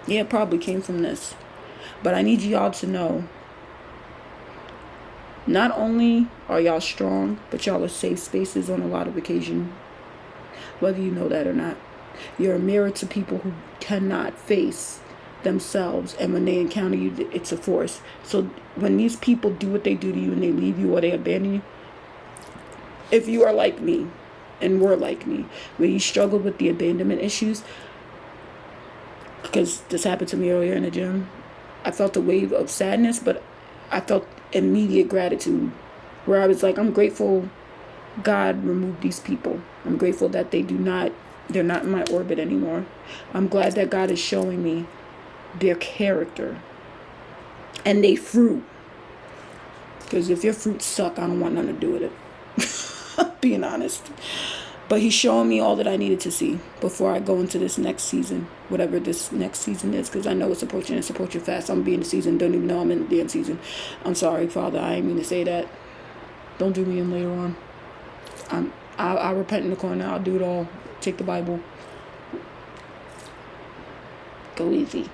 Yeah, it probably came from this. But I need y'all to know, not only are y'all strong, but y'all are safe spaces on a lot of occasions, whether you know that or not. You're a mirror to people who cannot face themselves, and when they encounter you, it's a force. So when these people do what they do to you and they leave you or they abandon you, if you are like me and were like me, where you struggled with the abandonment issues, because this happened to me earlier in the gym, I felt a wave of sadness, but I felt immediate gratitude, where I was like, I'm grateful God removed these people. I'm grateful that they're not in my orbit anymore. I'm glad that God is showing me their character and they fruit. Because if your fruits suck, I don't want nothing to do with it. Being honest. But he's showing me all that I needed to see before I go into this next season, whatever this next season is, because I know it's approaching. It's approaching fast. I'm being the season. Don't even know I'm in the damn season. I'm sorry, Father. I didn't mean to say that. Don't do me in later on. I'll repent in the corner. I'll do it all. Take the Bible. Go easy.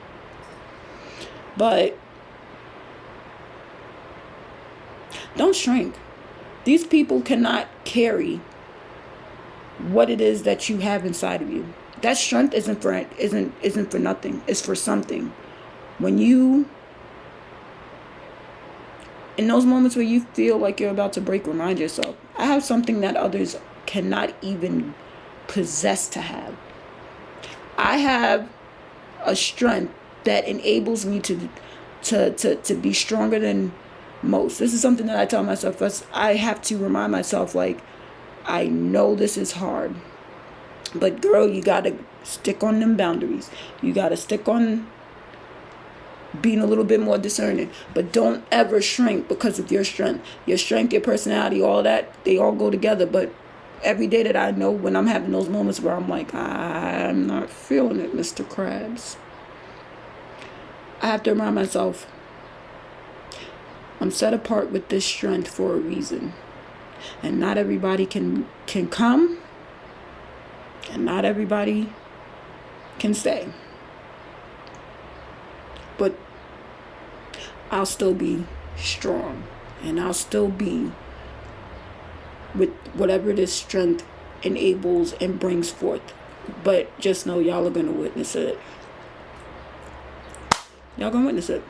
But don't shrink. These people cannot carry what it is that you have inside of you. That strength isn't for nothing. It's for something. When you, in those moments where you feel like you're about to break, remind yourself, I have something that others cannot even possess to have. I have a strength that enables me to be stronger than most. This is something that I tell myself. I have to remind myself, like, I know this is hard, but girl, you gotta stick on them boundaries. You gotta stick on being a little bit more discerning, but don't ever shrink because of your strength. Your strength, your personality, all that, they all go together. But every day that I know, when I'm having those moments where I'm like, I'm not feeling it, Mr. Krabs, I have to remind myself, I'm set apart with this strength for a reason. And not everybody can come, and not everybody can stay. But I'll still be strong, and I'll still be with whatever this strength enables and brings forth. But just know y'all are going to witness it. Y'all going to witness it.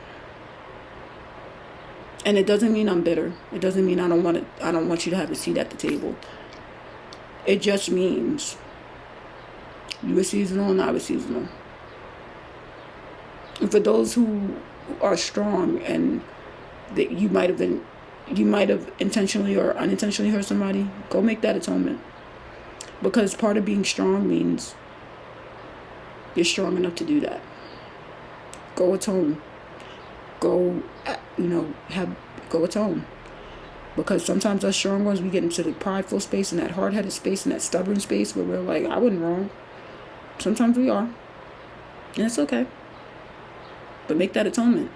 And it doesn't mean I'm bitter. It doesn't mean I don't want you to have a seat at the table. It just means you were seasonal and I was seasonal. And for those who are strong and that you might have intentionally or unintentionally hurt somebody, go make that atonement. Because part of being strong means you're strong enough to do that. Go atone. Go atone. Because sometimes us strong ones, we get into the prideful space and that hard-headed space and that stubborn space where we're like, I wasn't wrong. Sometimes we are. And it's okay. But make that atonement.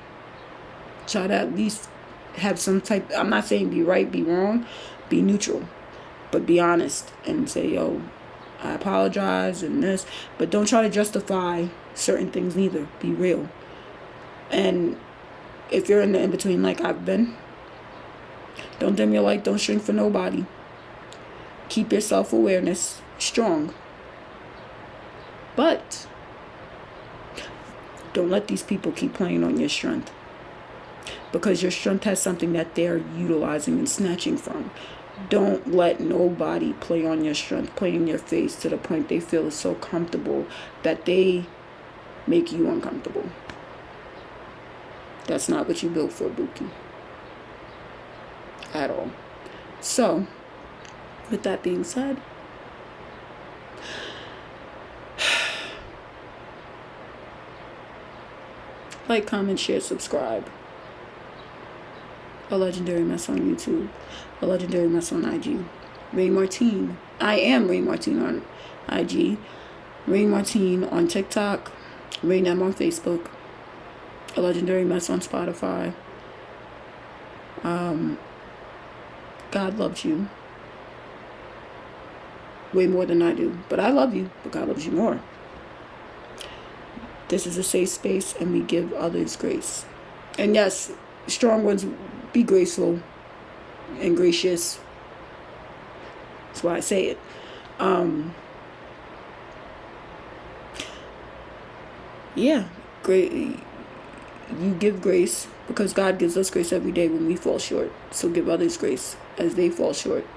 Try to at least have some type, I'm not saying be right, be wrong, be neutral. But be honest and say, yo, I apologize and this. But don't try to justify certain things neither. Be real. And if you're in the in-between like I've been, don't dim your light, don't shrink for nobody. Keep your self-awareness strong. But don't let these people keep playing on your strength. Because your strength has something that they're utilizing and snatching from. Don't let nobody play on your strength, play in your face to the point they feel is so comfortable that they make you uncomfortable. That's not what you built for, Buki. At all. So, with that being said, like, comment, share, subscribe. A Legendary Mess on YouTube. A Legendary Mess on IG. Rain Martine. I am Rain Martine on IG. Rain Martine on TikTok. Rain M on Facebook. A Legendary Mess on Spotify. God loves you way more than I do. But I love you, but God loves you more. This is a safe space, and we give others grace. And yes, strong ones, be graceful and gracious. That's why I say it. Yeah, great. You give grace because God gives us grace every day when we fall short. So give others grace as they fall short.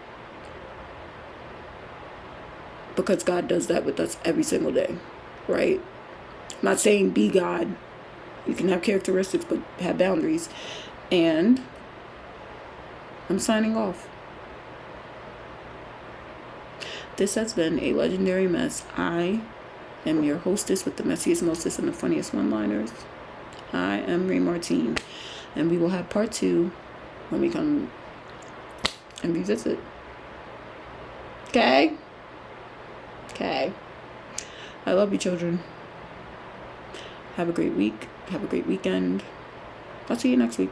Because God does that with us every single day, right? I'm not saying be God. You can have characteristics, but have boundaries. And I'm signing off. This has been A Legendary Mess. I am your hostess with the messiest, mostest, and the funniest one-liners. I am Ray Martine. And we will have part 2 when we come and revisit. Okay? Okay. I love you, children. Have a great week. Have a great weekend. I'll see you next week.